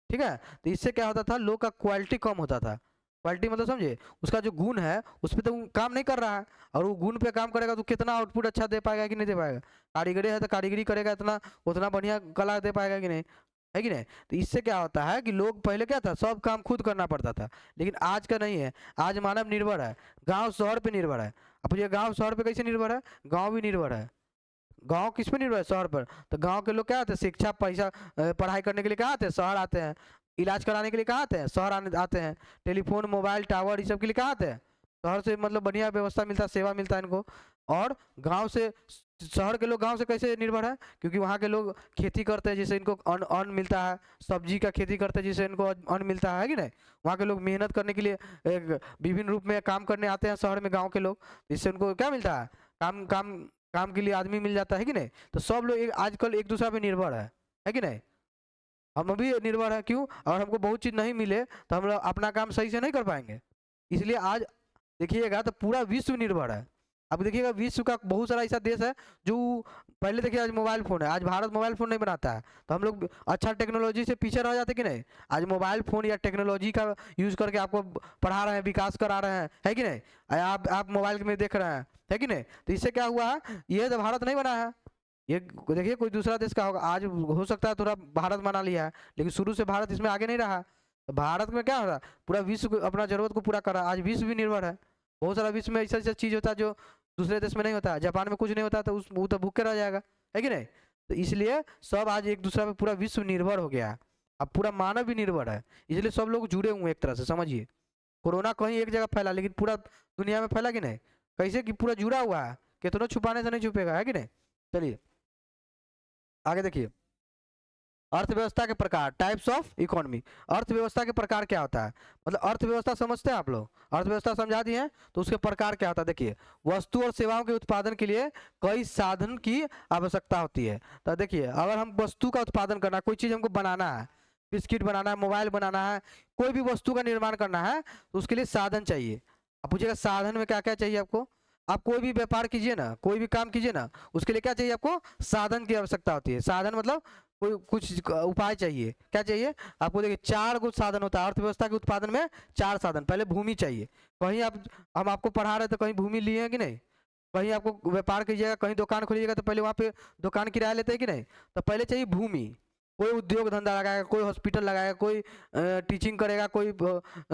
ठीक है। तो इससे क्या होता था, लोग का क्वालिटी कम होता था। क्वालिटी मतलब समझे, उसका जो गुण है उस पर तो वो काम नहीं कर रहा है, और वो गुण पे काम करेगा तो कितना आउटपुट अच्छा दे पाएगा कि नहीं दे पाएगा। कारीगरी है तो कारीगरी करेगा, इतना उतना बढ़िया कला दे पाएगा कि नहीं, है कि नहीं? तो इससे क्या होता है कि लोग पहले क्या था, सब काम खुद करना पड़ता था, लेकिन आज का नहीं है। आज मानव निर्भर है, गांव शहर पे निर्भर है। अब ये गांव शहर पे कैसे निर्भर है? गांव भी निर्भर है। गांव किस पे निर्भर है? शहर पर। तो गांव के लोग क्या आते हैं, शिक्षा पैसा पढ़ाई करने के लिए कहाँ आते हैं? शहर आते हैं। इलाज कराने के लिए कहाँ आते हैं? शहर आते हैं। टेलीफोन, मोबाइल टावर, ये सब के लिए कहाँ आते हैं? शहर से। मतलब बढ़िया व्यवस्था मिलता है, सेवा मिलता है इनको। और गांव से, शहर के लोग गांव से कैसे निर्भर है? क्योंकि वहाँ के लोग खेती करते हैं, जिससे इनको अन्न मिलता है। सब्जी का खेती करते हैं, जिससे इनको अन्न मिलता है कि नहीं? वहाँ के लोग मेहनत करने के लिए विभिन्न रूप में काम करने आते हैं शहर में, गाँव के लोग। इससे उनको क्या मिलता है? काम काम काम के लिए आदमी मिल जाता है कि नहीं? तो सब लोग आजकल एक दूसरे पे निर्भर है कि नहीं? हम भी निर्भर है। क्यों? और हमको बहुत चीज़ नहीं मिले तो हम लोग अपना काम सही से नहीं कर पाएंगे। इसलिए आज देखिएगा तो पूरा विश्व निर्भर है। अब देखिएगा, विश्व का बहुत सारा ऐसा देश है जो, पहले देखिए, आज मोबाइल फ़ोन है, आज भारत मोबाइल फ़ोन नहीं बनाता है, तो हम लोग अच्छा टेक्नोलॉजी से पीछे रह जाते कि नहीं? आज मोबाइल फ़ोन या टेक्नोलॉजी का यूज़ करके आपको पढ़ा रहे हैं, विकास करा रहे हैं, है कि नहीं? आप मोबाइल में देख रहे हैं, है कि नहीं? तो इससे क्या हुआ है, ये तो भारत नहीं बना है, ये देखिए कोई दूसरा देश का होगा। आज हो सकता है थोड़ा भारत बना लिया है, लेकिन शुरू से भारत इसमें आगे नहीं रहा। तो भारत में क्या हो रहा है, पूरा विश्व अपना जरूरत को पूरा कर रहा है। आज विश्व भी निर्भर है। बहुत सारा विश्व में ऐसा ऐसा चीज़ होता है जो दूसरे देश में नहीं होता है। जापान में कुछ नहीं होता तो वो तो भूखे रह जाएगा, है कि नहीं? तो इसलिए सब आज एक दूसरे पे पूरा विश्व निर्भर हो गया है। अब पूरा मानव भी निर्भर है, इसलिए सब लोग जुड़े हुए हैं एक तरह से, समझिए। कोरोना कहीं एक जगह फैला, लेकिन पूरा दुनिया में फैला कि नहीं? कैसे कि पूरा जुड़ा हुआ है, कितना छुपाने से नहीं छुपेगा, है कि नहीं? चलिए आगे देखिए, अर्थव्यवस्था के प्रकार, टाइप्स ऑफ इकोनॉमी। अर्थव्यवस्था के प्रकार क्या होता है? मतलब अर्थव्यवस्था समझते हैं आप लोग? अर्थव्यवस्था समझा दिए हैं, तो उसके प्रकार क्या होता है? देखिए, वस्तु और सेवाओं के उत्पादन के लिए कई साधन की आवश्यकता होती है। तो देखिए, अगर हम वस्तु का उत्पादन करना, कोई चीज़ हमको बनाना है, बिस्किट बनाना है, मोबाइल बनाना है, कोई भी वस्तु का निर्माण करना है, तो उसके लिए साधन चाहिए। अब पूछिएगा साधन में क्या क्या चाहिए आपको? आप कोई भी व्यापार कीजिए ना, कोई भी काम कीजिए ना, उसके लिए क्या चाहिए आपको? साधन की आवश्यकता होती है। साधन मतलब कोई कुछ उपाय चाहिए। क्या चाहिए आपको? देखिए, 4 कुछ साधन होता है अर्थव्यवस्था के उत्पादन में। 4 साधन। पहले भूमि चाहिए। कहीं हम आपको पढ़ा रहे तो कहीं भूमि लिए हैं कि नहीं? कहीं आपको व्यापार कीजिएगा, कहीं दुकान खोलिएगा, तो पहले वहाँ पे दुकान किराया लेते हैं कि नहीं? तो पहले चाहिए भूमि। कोई उद्योग धंधा लगाएगा, कोई हॉस्पिटल लगाएगा, कोई टीचिंग करेगा, कोई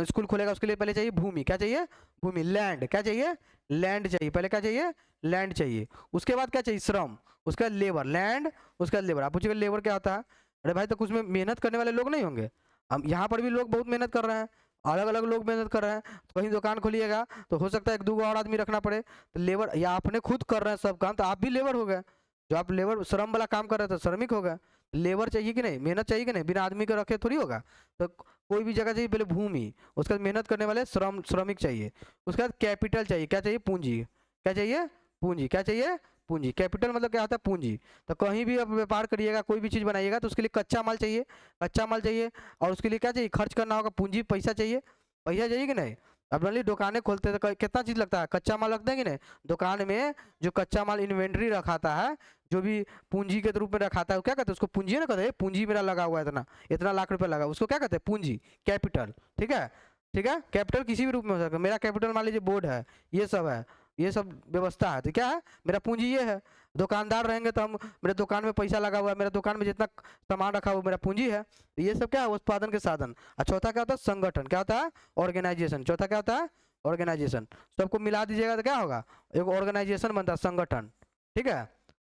स्कूल खोलेगा, उसके लिए पहले चाहिए भूमि। क्या चाहिए? भूमि। लैंड। क्या चाहिए? लैंड चाहिए। पहले क्या चाहिए? लैंड चाहिए। उसके बाद क्या चाहिए? श्रम। उसके बाद लेबर। लैंड, उसके बाद लेबर। आप पूछिएगा लेबर क्या होता है? अरे भाई, तो कुछ में मेहनत करने वाले लोग नहीं होंगे? हम यहाँ पर भी लोग बहुत मेहनत कर रहे हैं, अलग अलग लोग मेहनत कर रहे हैं। तो कहीं दुकान खोलिएगा तो हो सकता है 1-2 और आदमी रखना पड़े, तो लेबर, या आपने खुद कर रहे हैं सब काम, तो आप भी लेबर हो गए। जो आप लेबर श्रम वाला काम कर रहे थे, श्रमिक हो गए। लेबर चाहिए कि नहीं? मेहनत चाहिए कि नहीं? बिना आदमी के रखे थोड़ी होगा। तो कोई भी जगह चाहिए पहले भूमि, उसके बाद मेहनत करने वाले श्रमिक चाहिए। उसके बाद कैपिटल चाहिए। क्या चाहिए? पूंजी। क्या चाहिए? पूंजी। क्या चाहिए? पूंजी। कैपिटल मतलब क्या होता है? पूंजी। तो कहीं भी आप व्यापार करिएगा, कोई भी चीज़ बनाइएगा तो उसके लिए कच्चा माल चाहिए, कच्चा माल चाहिए। और उसके लिए क्या चाहिए? खर्च करना होगा, पूंजी, पैसा चाहिए, पैसा चाहिए कि नहीं? अब मान ली दुकानें खोलते हैं तो कितना चीज़ लगता है? कच्चा माल लगता है कि नहीं? दुकान में जो कच्चा माल इन्वेंट्री रखाता है, जो भी पूंजी के रूप में रखाता है, वो क्या कहते हैं? उसको पूंजी ना कहते हैं। पूंजी मेरा लगा हुआ है इतना, इतना लाख रुपए लगा, उसको क्या कहते हैं? पूंजी, कैपिटल। ठीक है, ठीक है। कैपिटल किसी भी रूप में हो सकता है। मेरा कैपिटल मान लीजिए बोर्ड है, ये सब है, ये सब व्यवस्था है, तो क्या है? मेरा पूंजी ये है। दुकानदार रहेंगे तो हम, मेरे दुकान में पैसा लगा हुआ है, मेरे दुकान में जितना सामान रखा हुआ मेरा पूंजी है। तो ये सब क्या है? उत्पादन के साधन। और चौथा क्या होता है? संगठन। क्या होता है? ऑर्गेनाइजेशन। चौथा क्या होता है? ऑर्गेनाइजेशन। सबको मिला दीजिएगा तो क्या होगा? एक ऑर्गेनाइजेशन बनता है, संगठन। ठीक है।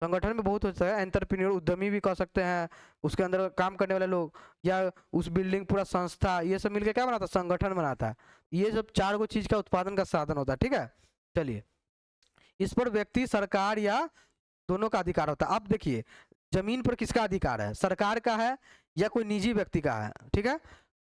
संगठन में बहुत होता है, एंटरप्रेन्योर, उद्यमी भी कह सकते हैं, उसके अंदर काम करने वाले लोग, या उस बिल्डिंग, पूरा संस्था, ये सब मिलकर क्या बनाता है? संगठन बनाता है। ये सब चार गो चीज का उत्पादन का साधन होता है। ठीक है, चलिए। इस पर व्यक्ति, सरकार या दोनों का अधिकार होता है। अब देखिए, जमीन पर किसका अधिकार है? सरकार का है या कोई निजी व्यक्ति का है? ठीक है,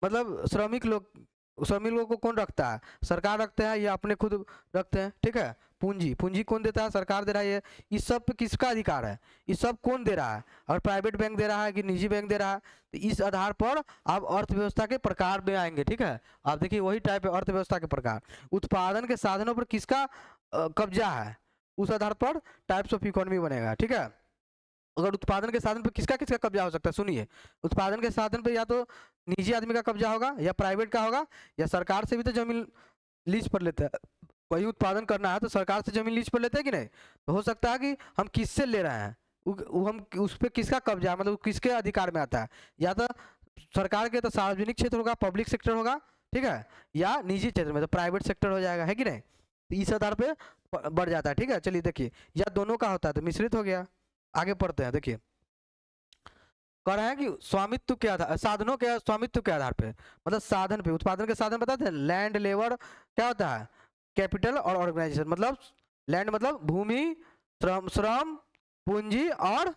मतलब श्रमिक लोग, श्रमिक लोगों को कौन रखता है? सरकार रखते हैं या अपने खुद रखते हैं? ठीक है। पूंजी, पूंजी कौन देता है? सरकार दे रहा है। इस सब पे किसका अधिकार है? इस सब कौन दे रहा है? और प्राइवेट बैंक दे रहा है कि निजी बैंक दे रहा है? तो इस आधार पर आप अर्थव्यवस्था के प्रकार में आएंगे। ठीक है, आप देखिए वही टाइप है अर्थव्यवस्था के प्रकार। उत्पादन के साधनों पर किसका कब्जा है, उस आधार पर टाइप्स ऑफ इकोनॉमी बनेगा। ठीक है, अगर उत्पादन के साधन पर किसका किसका कब्जा हो सकता है? सुनिए, उत्पादन के साधन पर या तो निजी आदमी का कब्जा होगा, या प्राइवेट का होगा, या सरकार से भी तो जमीन लीज पर लेता है। कोई उत्पादन करना है तो सरकार से जमीन लीज पर लेते हैं कि नहीं? तो हो सकता है कि हम किससे ले रहे हैं, हम उस पर किसका कब्जा है, मतलब किसके अधिकार में आता है? या तो सरकार के तो सार्वजनिक क्षेत्र होगा, पब्लिक सेक्टर होगा, ठीक है, या निजी क्षेत्र में तो प्राइवेट सेक्टर हो जाएगा, है कि नहीं? तो इस आधार पे बढ़ जाता है। ठीक है, चलिए देखिए, या दोनों का होता है तो मिश्रित हो गया। आगे पढ़ते हैं। देखिए, कह रहे हैं कि स्वामित्व के आधार, साधनों के स्वामित्व के आधार पे, मतलब साधन पे, उत्पादन के साधन बताते हैं, लैंड, लेबर, क्या होता है? कैपिटल और ऑर्गेनाइजेशन। मतलब लैंड मतलब भूमि, श्रम, श्रम, पूंजी और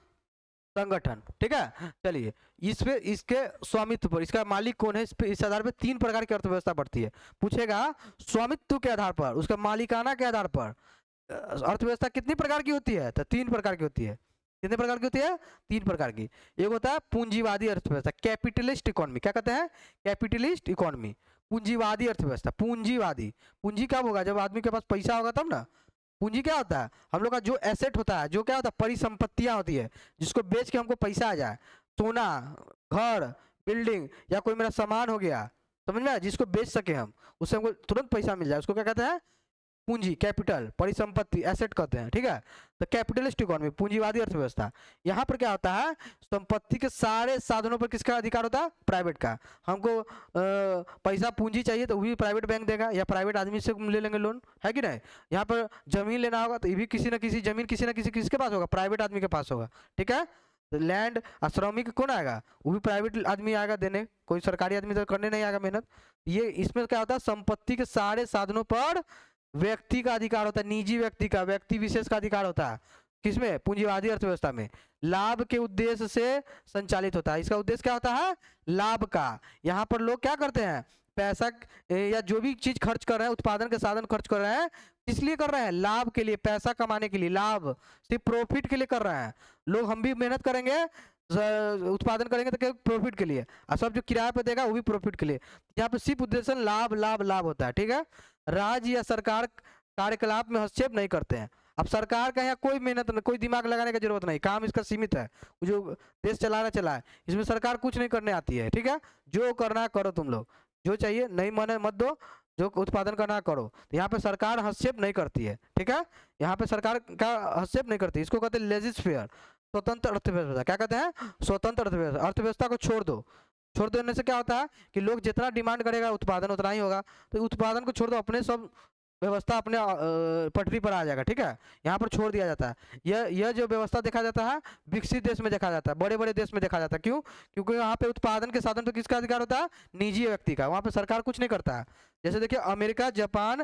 संगठन। ठीक है, चलिए, इस पे, इसके स्वामित्व पर, इसका मालिक कौन है, इस पे, इस आधार पे तीन प्रकार की अर्थव्यवस्था बढ़ती है। पूछेगा स्वामित्व के आधार पर, उसका मालिकाना के आधार पर अर्थव्यवस्था कितनी प्रकार की होती है? तो तीन प्रकार की होती है। कितने प्रकार की होती है? तीन प्रकार की। एक होता है पूंजीवादी अर्थव्यवस्था, कैपिटलिस्ट इकोनॉमी। क्या कहते हैं? Capitalist economy. पूंजीवादी अर्थव्यवस्था, पूंजीवादी। पूंजी कब होगा? जब आदमी के पास पैसा होगा तब ना। पूंजी क्या होता है? हम लोग का जो एसेट होता है, जो क्या होता है, परिसंपत्तियां होती है, जिसको बेच के हमको पैसा आ जाए। सोना, घर, बिल्डिंग, या कोई मेरा सामान हो गया, समझ में आया? जिसको बेच सके हम, उससे हमको तुरंत पैसा मिल जाए, उसको क्या कहते हैं? पूंजी, कैपिटल, परिसंपत्ति, एसेट कहते हैं। ठीक है, तो कैपिटलिस्ट इकोनॉमी, पूंजीवादी अर्थव्यवस्था। यहाँ पर क्या होता है? संपत्ति के सारे साधनों पर किसका अधिकार होता है? प्राइवेट का। हमको पैसा, पूंजी चाहिए तो वो भी प्राइवेट बैंक देगा, या प्राइवेट आदमी से ले लेंगे लोन, है कि नहीं? यहाँ पर जमीन लेना होगा तो ये भी किसी न किसी जमीन, किसी न किसी किसके पास होगा? प्राइवेट आदमी के पास होगा। ठीक है, तो लैंड, श्रमिक कौन आएगा? वो भी प्राइवेट आदमी आएगा देने, कोई सरकारी आदमी तो करने नहीं आएगा मेहनत। ये इसमें क्या होता है? संपत्ति के सारे साधनों पर व्यक्ति का अधिकार होता है, निजी व्यक्ति का, व्यक्ति विशेष का अधिकार होता है। किसमें? पूंजीवादी अर्थव्यवस्था में। लाभ के उद्देश्य से संचालित होता है। इसका उद्देश्य क्या होता है? लाभ का। यहाँ पर लोग क्या करते हैं? पैसा या जो भी चीज खर्च कर रहे हैं, उत्पादन के साधन खर्च कर रहे हैं, किस लिए कर रहे हैं? लाभ के लिए, पैसा कमाने के लिए, लाभ, सिर्फ प्रॉफिट के लिए कर रहे हैं लोग। हम भी मेहनत करेंगे, उत्पादन करेंगे तो प्रॉफिट के लिए, और सब जो किराए पे देगा वो भी प्रॉफिट के लिए। यहाँ पे सिर्फ उद्देश्य लाभ, लाभ, लाभ होता है। ठीक है, राज्य या सरकार कार्यकलाप में हस्तक्षेप नहीं करते हैं। अब सरकार का यहाँ कोई मेहनत नहीं, कोई दिमाग लगाने की जरूरत नहीं, काम इसका सीमित है। जो देश चलाना चला है, इसमें सरकार कुछ नहीं करने आती है। ठीक है, जो करना है करो, तुम लोग जो चाहिए, नहीं माने मत दो, जो उत्पादन करना है करो। तो यहाँ पे सरकार हस्तक्षेप नहीं करती है। ठीक है, यहाँ पे सरकार का हस्तक्षेप नहीं करती, इसको कहते हैं लेजिस्फेयर, स्वतंत्र अर्थव्यवस्था। क्या कहते हैं? स्वतंत्र अर्थव्यवस्था। अर्थव्यवस्था को छोड़ दो। छोड़ देने से क्या होता है कि लोग जितना डिमांड करेगा उत्पादन उतना ही होगा। तो उत्पादन को छोड़ दो, अपने सब व्यवस्था अपने पटरी पर आ जाएगा। ठीक है, यहाँ पर छोड़ दिया जाता है। यह जो व्यवस्था देखा जाता है विकसित देश में देखा जाता है, बड़े बड़े देश में देखा जाता है। क्यों? क्योंकि यहाँ पे उत्पादन के साधन पे किसका अधिकार होता है? निजी व्यक्ति का। वहाँ पे सरकार कुछ नहीं करता है। जैसे देखिए अमेरिका, जापान,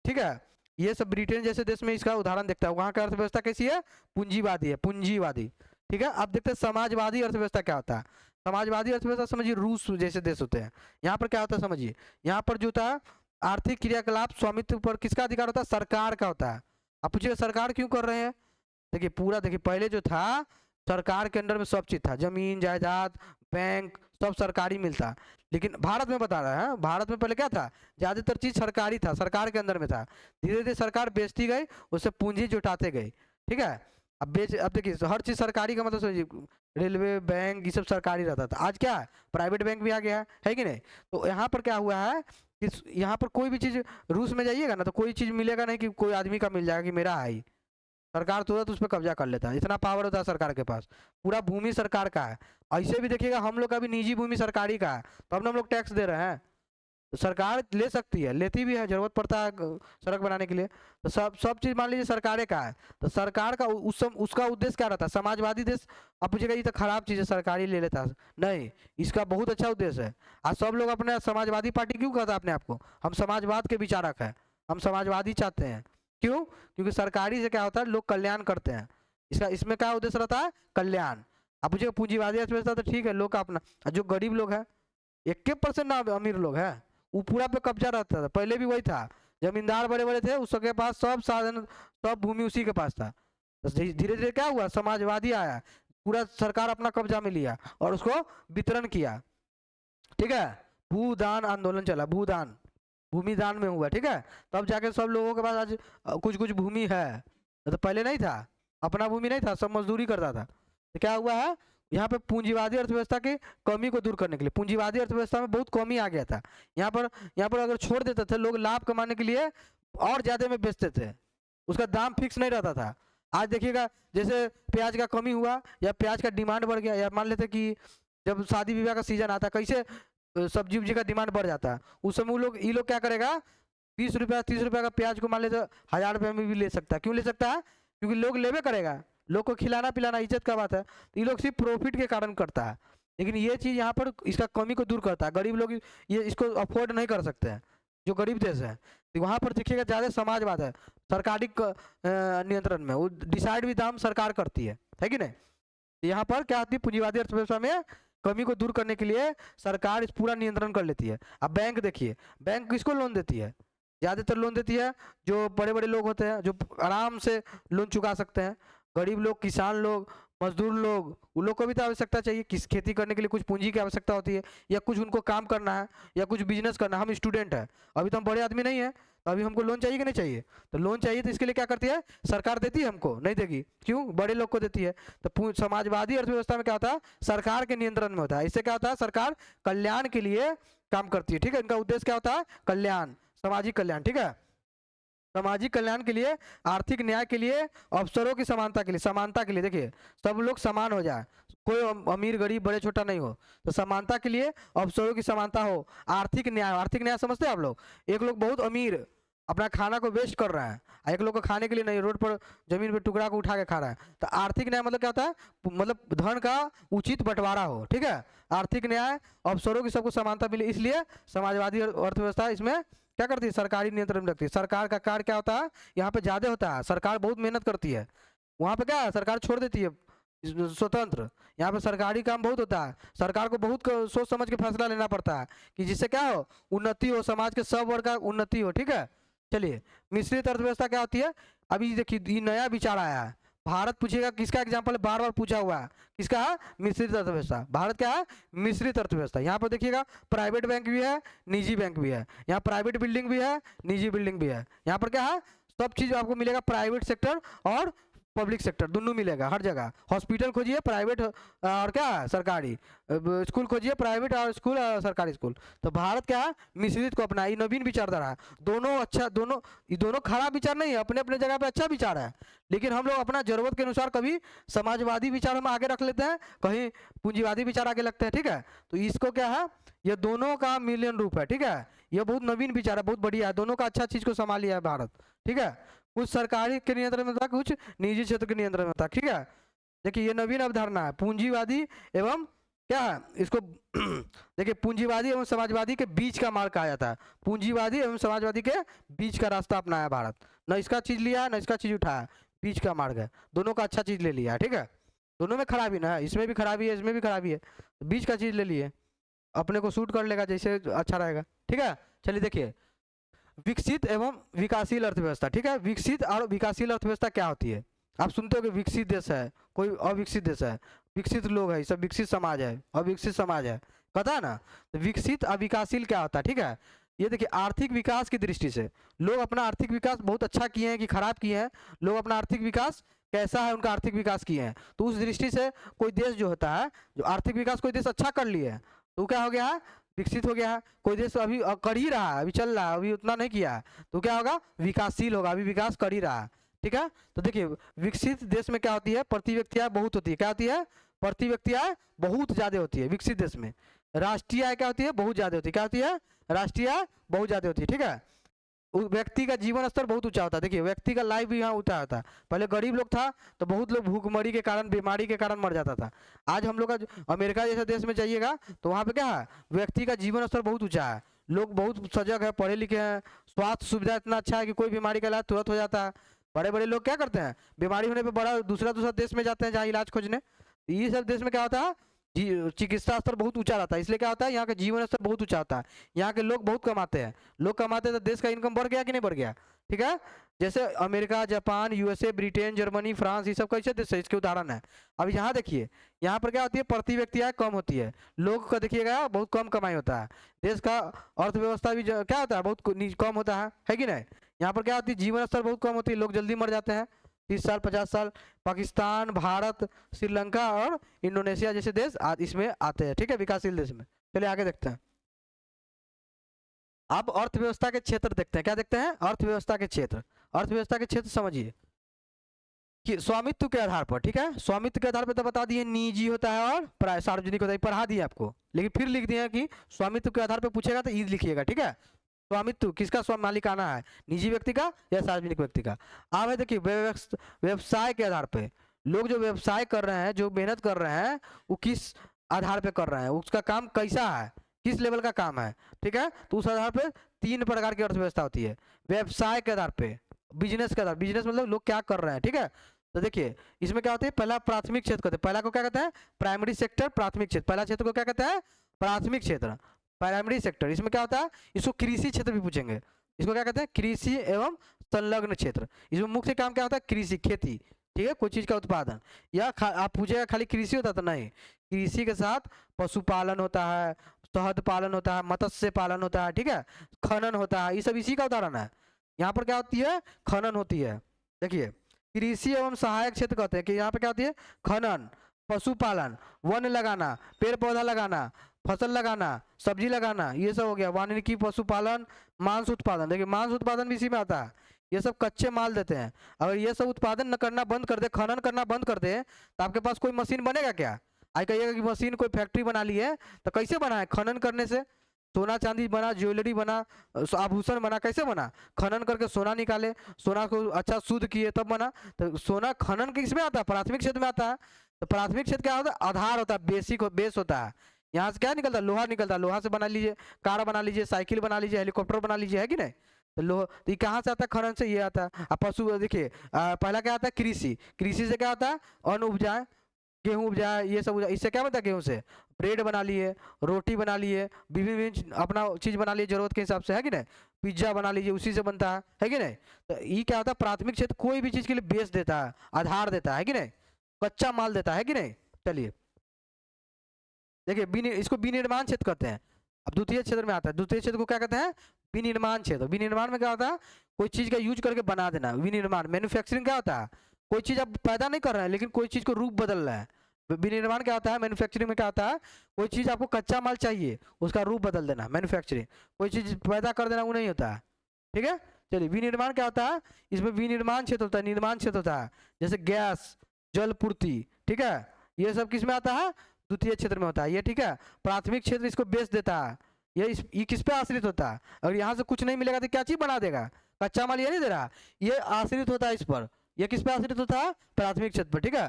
ठीक है, ये सब ब्रिटेन जैसे देश में इसका उदाहरण देखता है। वहाँ का अर्थव्यवस्था कैसी है? पूंजीवादी है, पूंजीवादी। ठीक है, आप देखते हैं समाजवादी अर्थव्यवस्था क्या होता है। समाजवादी अर्थव्यवस्था समझिए रूस जैसे देश होते हैं। यहाँ पर क्या होता है समझिए, यहाँ पर जो था आर्थिक क्रियाकलाप स्वामित्व पर किसका अधिकार होता है? सरकार का होता है। आप पूछिए सरकार क्यों कर रहे हैं? देखिए पूरा, देखिए पहले जो था सरकार के अंडर में सब चीज था, जमीन जायदाद बैंक सब सरकारी मिलता। लेकिन भारत में बता रहा है, भारत में पहले क्या था, ज्यादातर चीज सरकारी था, सरकार के अंदर में था। धीरे धीरे सरकार बेचती गई, उससे पूंजी जुटाते गई, ठीक है। अब देखिए हर चीज सरकारी का मतलब समझिए, रेलवे बैंक ये सब सरकारी रहता था। आज क्या है, प्राइवेट बैंक भी आ गया है कि नहीं। तो यहाँ पर क्या हुआ है कि यहाँ पर कोई भी चीज, रूस में जाइएगा ना तो कोई चीज मिलेगा नहीं कि कोई आदमी का मिल जाएगा कि मेरा है ही। सरकार तुरंत उस पर कब्जा कर लेता है, इतना पावर होता है सरकार के पास। पूरा भूमि सरकार का है। ऐसे भी देखिएगा हम लोग का भी निजी भूमि सरकारी का है, तो अब हम लोग टैक्स दे रहे हैं। तो सरकार ले सकती है, लेती भी है, जरूरत पड़ता है सड़क बनाने के लिए। तो सब सब चीज मान लीजिए सरकारे का है। तो सरकार का उसका उद्देश्य क्या रहता है, समाजवादी देश। आप पूछेगा ये तो खराब चीज है सरकारी ले लेता है, नहीं, इसका बहुत अच्छा उद्देश्य है। आज सब लोग अपने समाजवादी पार्टी क्यों कहता है अपने आप को, हम समाजवाद के विचारक है, हम समाजवादी चाहते हैं। क्यों, क्योंकि सरकारी से क्या होता है, लोग कल्याण करते हैं। इसका इसमें क्या उद्देश्य रहता है, कल्याण। आप पूछेगा पूंजीवादी अर्थव्यवस्था, तो ठीक है, लोग का अपना, जो गरीब लोग है 1% ना अमीर लोग है, वो पूरा पे कब्जा रहता था। पहले भी वही था, जमींदार बड़े बड़े थे, उसके पास सब साधन सब भूमि उसी के पास था। तो धीरे धीरे क्या हुआ, समाजवादी आया, पूरा सरकार अपना कब्जा में लिया और उसको वितरण किया, ठीक है। भूदान आंदोलन चला, भूदान, भूमि दान में हुआ, ठीक है। तब जाके सब लोगों के पास आज कुछ कुछ भूमि है, तो पहले नहीं था, अपना भूमि नहीं था, सब मजदूरी करता था। तो क्या हुआ है, यहाँ पे पूंजीवादी अर्थव्यवस्था की कमी को दूर करने के लिए, पूंजीवादी अर्थव्यवस्था में बहुत कमी आ गया था। यहाँ पर अगर छोड़ देते थे लोग लाभ कमाने के लिए, और ज्यादा में बेचते थे, उसका दाम फिक्स नहीं रहता था। आज देखिएगा जैसे प्याज का कमी हुआ या प्याज का डिमांड बढ़ गया, या मान लेते कि जब शादी विवाह का सीजन आता है, कैसे सब्जी उब्जी का डिमांड बढ़ जाता है, उस समय ये लोग क्या करेगा, 20 रुपया 30 रुपया का प्याज को मान लेते 1000 रुपये में भी ले सकता है। क्यों ले सकता है, क्योंकि लोग लेवे करेगा, लोग को खिलाना पिलाना इज्जत का बात है, तो ये लोग सिर्फ प्रॉफिट के कारण करता है। लेकिन ये चीज़ यहाँ पर इसका कमी को दूर करता है, गरीब लोग ये इसको अफोर्ड नहीं कर सकते हैं, जो गरीब देश है। तो वहाँ पर देखिएगा ज़्यादा समाजवाद है, सरकारी नियंत्रण में, वो डिसाइड भी दाम सरकार करती है कि नहीं। यहाँ पर क्या आती है, पूंजीवादी अर्थव्यवस्था में कमी को दूर करने के लिए सरकार इस पूरा नियंत्रण कर लेती है। अब बैंक देखिए, बैंक किसको लोन देती है, ज़्यादातर लोन देती है जो बड़े बड़े लोग होते हैं, जो आराम से लोन चुका सकते हैं। गरीब लोग, किसान लोग, मजदूर लोग, उन लोग को भी तो आवश्यकता चाहिए, किस खेती करने के लिए कुछ पूंजी की आवश्यकता होती है, या कुछ उनको काम करना है, या कुछ बिजनेस करना है। हम स्टूडेंट हैं, अभी तो हम बड़े आदमी नहीं है, तो अभी हमको लोन चाहिए कि नहीं चाहिए, तो लोन चाहिए, तो इसके लिए क्या करती है सरकार, देती है हमको, नहीं देगी, क्यों, बड़े लोग को देती है। तो समाजवादी अर्थव्यवस्था में क्या होता है, सरकार के नियंत्रण में होता है। इससे क्या होता है, सरकार कल्याण के लिए काम करती है, ठीक है। इनका उद्देश्य क्या होता है, कल्याण, सामाजिक कल्याण, ठीक है। सामाजिक कल्याण के लिए, आर्थिक न्याय के लिए, अवसरों की समानता के लिए, समानता के लिए, देखिए सब लोग समान हो जाए, कोई अमीर गरीब बड़े छोटा नहीं हो, तो समानता के लिए, अवसरों की समानता हो, आर्थिक न्याय, आर्थिक न्याय समझते हैं आप लोग, एक लोग बहुत अमीर अपना खाना को वेस्ट कर रहा है, एक लोग को खाने के लिए नहीं, रोड पर जमीन पर टुकड़ा को उठा के खा रहा है। तो आर्थिक न्याय मतलब क्या होता है, मतलब धन का उचित बंटवारा हो, ठीक है। आर्थिक न्याय, अवसरों की सबको समानता मिले, इसलिए समाजवादी अर्थव्यवस्था इसमें क्या करती है, सरकारी नियंत्रण में रखती है। सरकार का कार्य क्या होता है, यहाँ पे ज्यादा होता है, सरकार बहुत मेहनत करती है, वहाँ पे क्या है, सरकार छोड़ देती है स्वतंत्र। यहाँ पे सरकारी काम बहुत होता है, सरकार को बहुत सोच समझ के फैसला लेना पड़ता है कि जिससे क्या हो, उन्नति हो, समाज के सब वर्ग का उन्नति हो, ठीक है। चलिए, मिश्रित अर्थव्यवस्था क्या होती है, अभी देखिए ये नया विचार आया है, भारत पूछेगा किसका एग्जाम्पल, बार बार पूछा हुआ है, किसका है, मिश्रित अर्थव्यवस्था। भारत क्या है, मिश्रित अर्थव्यवस्था। यहाँ पर देखिएगा प्राइवेट बैंक भी है, निजी बैंक भी है, यहाँ प्राइवेट बिल्डिंग भी है, निजी बिल्डिंग भी है। यहाँ पर क्या है, सब चीज आपको मिलेगा, प्राइवेट सेक्टर और पब्लिक सेक्टर दोनों मिलेगा हर जगह। हॉस्पिटल खोजिए प्राइवेट और क्या है सरकारी, स्कूल खोजिए प्राइवेट और स्कूल और सरकारी स्कूल। तो भारत क्या है, मिश्रित को अपना, ये नवीन विचारधारा है। दोनों अच्छा, दोनों ये दोनों खराब विचार नहीं है, अपने अपने जगह पे अच्छा विचार है, लेकिन हम लोग अपना जरूरत के अनुसार कभी समाजवादी विचार हम आगे रख लेते हैं, कहीं पूंजीवादी विचार आगे लगते हैं, ठीक है। तो इसको क्या है, ये दोनों का मिलियन रूप है, ठीक है। ये बहुत नवीन विचार है, बहुत बढ़िया है, दोनों का अच्छा चीज को संभाल लिया है भारत, ठीक है। कुछ सरकारी के नियंत्रण में था, कुछ निजी क्षेत्र के नियंत्रण में था, ठीक है। देखिए ये नवीन अवधारणा है, पूंजीवादी एवं क्या है इसको देखिए पूंजीवादी एवं समाजवादी के बीच का मार्ग कहा जाता है। पूंजीवादी एवं समाजवादी के बीच का रास्ता अपनाया भारत, न इसका चीज लिया न इसका चीज उठाया, बीच का मार्ग है, दोनों का अच्छा चीज ले लिया है, ठीक है। दोनों में खराबी ना है, इसमें भी खराबी है इसमें भी खराबी है, बीच का चीज ले लिए, अपने को सूट कर लेगा जैसे अच्छा रहेगा, ठीक है। चलिए देखिए, विकसित एवं विकासशील अर्थव्यवस्था, ठीक है। विकसित और विकासशील अर्थव्यवस्था क्या होती है, आप सुनते हो कि विकसित देश है, कोई अविकसित देश है, विकसित लोग है, सब विकसित समाज है, अविकसित समाज है, पता है ना। तो विकसित और विकासशील क्या होता है, ठीक है। ये देखिए आर्थिक विकास की दृष्टि से लोग अपना आर्थिक विकास बहुत अच्छा किए हैं कि खराब किए हैं, लोग अपना आर्थिक विकास कैसा है उनका आर्थिक विकास किए हैं। तो उस दृष्टि से कोई देश जो होता है, जो आर्थिक विकास कोई देश अच्छा कर लिए है तो वो क्या हो गया है, विकसित हो गया है। कोई देश अभी कर ही रहा है, अभी चल रहा है, अभी उतना नहीं किया है, तो क्या होगा, विकासशील होगा, अभी विकास कर ही रहा है, ठीक है। तो देखिए विकसित देश में क्या होती है, प्रति व्यक्ति आय बहुत होती है, क्या होती है, प्रति व्यक्ति आय बहुत ज्यादा होती है विकसित देश में। राष्ट्रीय आय क्या होती है, बहुत ज्यादा होती है, क्या होती है, राष्ट्रीय आय बहुत ज्यादा होती है, ठीक है। व्यक्ति का जीवन स्तर बहुत ऊंचा होता है, देखिए व्यक्ति का लाइफ भी यहाँ ऊंचा होता है। पहले गरीब लोग था तो बहुत लोग भूखमरी के कारण, बीमारी के कारण मर जाता था। आज हम लोग का अमेरिका जैसे देश में जाइएगा तो वहाँ पे क्या है, व्यक्ति का जीवन स्तर बहुत ऊंचा है, लोग बहुत सजग है, पढ़े लिखे हैं, स्वास्थ्य सुविधा इतना अच्छा है कि कोई बीमारी का इलाज तुरंत हो जाता है। बड़े बड़े लोग क्या करते हैं, बीमारी होने पर बड़ा दूसरा दूसरा देश में जाते हैं जहाँ इलाज खोजने। ये सब देश में क्या होता है, चिकित्सा स्तर बहुत ऊंचा रहता है, इसलिए क्या होता है, यहाँ का जीवन स्तर बहुत ऊंचा होता है, यहाँ के लोग बहुत कमाते हैं, लोग कमाते हैं तो देश का इनकम बढ़ गया कि नहीं बढ़ गया, ठीक है। जैसे America, Japan, USA, Britain, Germany, France, ये सब कैसे देश है, इसके उदाहरण है। अब यहाँ देखिए, यहाँ पर क्या होती है, प्रति व्यक्ति आय कम होती है, लोग का देखिएगा बहुत कम कमाई होता है, देश का अर्थव्यवस्था भी क्या होता है, बहुत कम होता है कि नहीं। यहाँ पर क्या होती है, जीवन स्तर बहुत कम होती है, लोग जल्दी मर जाते हैं, 30 साल 50 साल। पाकिस्तान, भारत, श्रीलंका और इंडोनेशिया जैसे देश इसमें आते हैं, ठीक है, विकासशील देश में। चलिए आगे देखते हैं। अब अर्थव्यवस्था के क्षेत्र देखते हैं, क्या देखते हैं, अर्थव्यवस्था के क्षेत्र। अर्थव्यवस्था के क्षेत्र समझिए कि स्वामित्व के आधार पर, ठीक है, स्वामित्व के आधार पर तो बता दिए निजी होता है और सार्वजनिक होता है, पढ़ा दिए आपको, लेकिन फिर लिख दिए कि स्वामित्व के आधार पर पूछेगा तो ई लिखिएगा, ठीक है। स्वामित्व किसका, मालिकाना है, निजी व्यक्ति का या सार्वजनिक व्यक्ति का। अब है देखिए व्यवसाय के आधार पे, लोग जो व्यवसाय कर रहे हैं, जो मेहनत कर रहे हैं, वो किस आधार पे कर रहे हैं, उसका काम कैसा है, किस लेवल का काम है, ठीक है। तो उस आधार पे 3 प्रकार की अर्थव्यवस्था होती है। व्यवसाय के आधार पे, बिजनेस के आधार, बिजनेस मतलब लोग क्या कर रहे हैं, ठीक है। तो देखिए इसमें क्या होता है, पहला प्राथमिक क्षेत्र कहते हैं, पहला को क्या कहते हैं, प्राइमरी सेक्टर, प्राथमिक क्षेत्र। पहला क्षेत्र को क्या कहते हैं, प्राथमिक क्षेत्र, प्राइमरी सेक्टर। इसमें क्या होता है, इसको कृषि क्षेत्र भी पूछेंगे, इसको क्या कहते हैं, कृषि एवं संलग्न क्षेत्र। इसमें मुख्य काम क्या होता है, कृषि, खेती, ठीक है, कोई चीज का उत्पादन। या आप पूछेगा खाली कृषि होता तो नहीं, कृषि के साथ पशुपालन होता है, शहद पालन होता है, मत्स्य पालन होता है, ठीक है, खनन होता है, ये सब इसी का उदाहरण है। यहाँ पर क्या होती है, खनन होती है। देखिए कृषि एवं सहायक क्षेत्र कहते हैं कि यहाँ पे क्या होती है, खनन, पशुपालन, वन लगाना, पेड़ पौधा लगाना, फसल लगाना, सब्जी लगाना, ये सब हो गया। वानिकी, पशुपालन, मांस उत्पादन, देखिए मांस उत्पादन भी इसी में आता है, ये सब कच्चे माल देते हैं। अगर ये सब उत्पादन न करना बंद कर दे, खनन करना बंद कर दे, तो आपके पास कोई मशीन बनेगा क्या। आज कहिएगा कि मशीन कोई फैक्ट्री बना ली है, तो कैसे बना है, खनन करने से। सोना चांदी बना, ज्वेलरी बना, आभूषण बना, कैसे बना, खनन करके सोना निकाले, सोना को अच्छा शुद्ध किए तब बना। तो सोना खनन किसमें आता है, प्राथमिक क्षेत्र में आता है। तो प्राथमिक क्षेत्र क्या होता है, आधार होता है, बेसिक बेस होता है। यहाँ से क्या निकलता है, लोहा निकलता है, लोहा से बना लीजिए, कार बना लीजिए, साइकिल बना लीजिए, हेलीकॉप्टर बना लीजिए, है कि नहीं। तो लोहा तो ये कहाँ से आता है, खनन से, ये आता है। अब पशु देखिए पहला क्या आता है, कृषि, कृषि से क्या आता है, अन्न उपजाए, गेहूं उपजाए, ये सब उपजाए, इससे क्या बनता है, गेहूं से ब्रेड बना लिए, रोटी बना लिए, विभिन्न विभिन्न अपना चीज बना लिए जरूरत के हिसाब से, है कि नहीं। पिज्जा बना लीजिए, उसी से बनता है कि नहीं। तो ये क्या होता है, प्राथमिक क्षेत्र कोई भी चीज के लिए बेस देता है, आधार देता है कि नहीं, कच्चा माल देता है कि नहीं। चलिए देखिए इसको विनिर्माण क्षेत्र कहते हैं। अब द्वितीय क्षेत्र में आता है, द्वितीय क्षेत्र को क्या कहते हैं, विनिर्माण क्षेत्र। विनिर्माण में क्या होता है, कोई चीज का यूज करके बना देना, विनिर्माण। मैन्युफैक्चरिंग क्या होता है, कोई चीज आप पैदा नहीं कर रहे हैं लेकिन कोई चीज को रूप बदल रहा है। विनिर्माण क्या होता है, मैन्युफैक्चरिंग में क्या होता है, कोई चीज आपको कच्चा माल चाहिए, उसका रूप बदल देना, मैन्युफैक्चरिंग। कोई चीज पैदा कर देना वो नहीं होता है, ठीक है। चलिए विनिर्माण क्या होता है, इसमें विनिर्माण क्षेत्र होता है, निर्माण क्षेत्र होता है, जैसे गैस, जल पूर्ति, ठीक है, ये सब किस में आता है, द्वितीय क्षेत्र में होता है ये, ठीक है। प्राथमिक क्षेत्र इसको बेच देता है, ये किस पे आश्रित होता है, अगर यहाँ से कुछ नहीं मिलेगा तो क्या चीज बना देगा, कच्चा माल ये नहीं दे रहा, ये आश्रित होता है इस पर। ये किस पे आश्रित होता है, प्राथमिक क्षेत्र पर, ठीक है।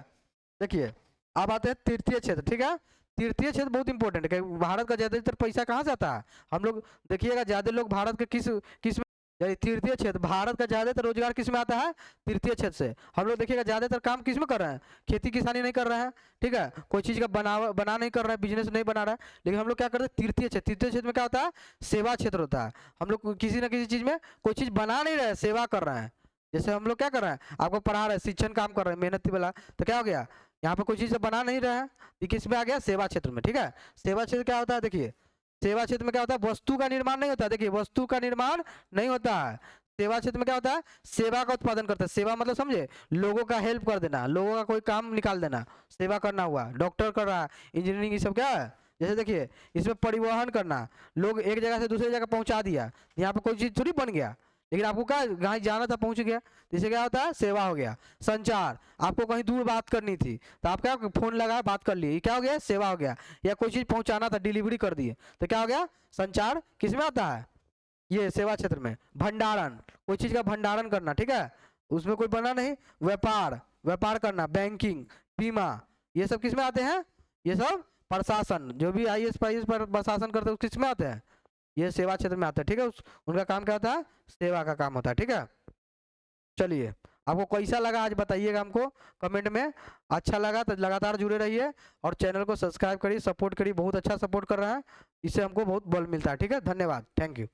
देखिए अब आते हैं तृतीय क्षेत्र, ठीक है। तृतीय क्षेत्र बहुत इंपॉर्टेंट है, भारत का ज्यादातर पैसा कहाँ से आता है, हम लोग देखिएगा ज्यादा लोग भारत के किस किस में, तृतीय क्षेत्र, भारत का ज्यादातर रोजगार किस में आता है, तृतीय क्षेत्र से। हम लोग देखिएगा ज्यादातर काम किस में कर रहे हैं, खेती किसानी नहीं कर रहे हैं, ठीक है, कोई चीज का बना नहीं कर रहा है, बिजनेस नहीं बना रहा है, लेकिन हम लोग क्या करते हैं, तृतीय क्षेत्र। तृतीय क्षेत्र में क्या होता है, सेवा क्षेत्र होता है। हम लोग किसी ना किसी चीज में कोई चीज बना नहीं रहे, सेवा कर रहे हैं, जैसे हम लोग क्या कर रहे हैं, आपको पढ़ा रहे हैं, शिक्षण काम कर रहे हैं मेहनती वाला, तो क्या हो गया, यहाँ पे कोई चीज़ बना नहीं रहे हैं, ये किस में आ गया, सेवा क्षेत्र में। ठीक है, सेवा क्षेत्र क्या होता है, देखिए सेवा क्षेत्र में क्या होता है, वस्तु का निर्माण नहीं होता है, देखिए वस्तु का निर्माण नहीं होता है। सेवा क्षेत्र में क्या होता है, सेवा का उत्पादन करते हैं। सेवा मतलब समझे, लोगों का हेल्प कर देना, लोगों का कोई काम निकाल देना, सेवा करना हुआ। डॉक्टर कर रहा है, इंजीनियरिंग, ये सब क्या है, जैसे देखिए इसमें परिवहन करना, लोग एक जगह से दूसरी जगह पहुंचा दिया, यहाँ पे कोई चीज़ थोड़ी बन गया, लेकिन आपको क्या कहीं जाना था, पहुंच गया, जैसे क्या होता है, सेवा हो गया। संचार, आपको कहीं दूर बात करनी थी तो आप क्या फोन लगा बात कर लिए, ये क्या हो गया, सेवा हो गया। या कोई चीज़ पहुंचाना था, डिलीवरी कर दिए, तो क्या हो गया, संचार। किस में आता है, ये सेवा क्षेत्र में। भंडारण, कोई चीज़ का भंडारण करना, ठीक है, उसमें कोई बना नहीं। व्यापार, व्यापार करना, बैंकिंग, बीमा, ये सब किस में आते हैं, ये सब प्रशासन, जो भी IAS IPS पर प्रशासन करते हैं किस में आते हैं, ये सेवा क्षेत्र में आते हैं। ठीक है, उनका काम क्या होता है, सेवा का काम होता है। ठीक है, चलिए आपको कैसा लगा आज बताइएगा हमको कमेंट में। अच्छा लगा तो लगातार जुड़े रहिए और चैनल को सब्सक्राइब करिए, सपोर्ट करिए, बहुत अच्छा सपोर्ट कर रहा है, इससे हमको बहुत बल मिलता है। ठीक है, धन्यवाद, थैंक यू।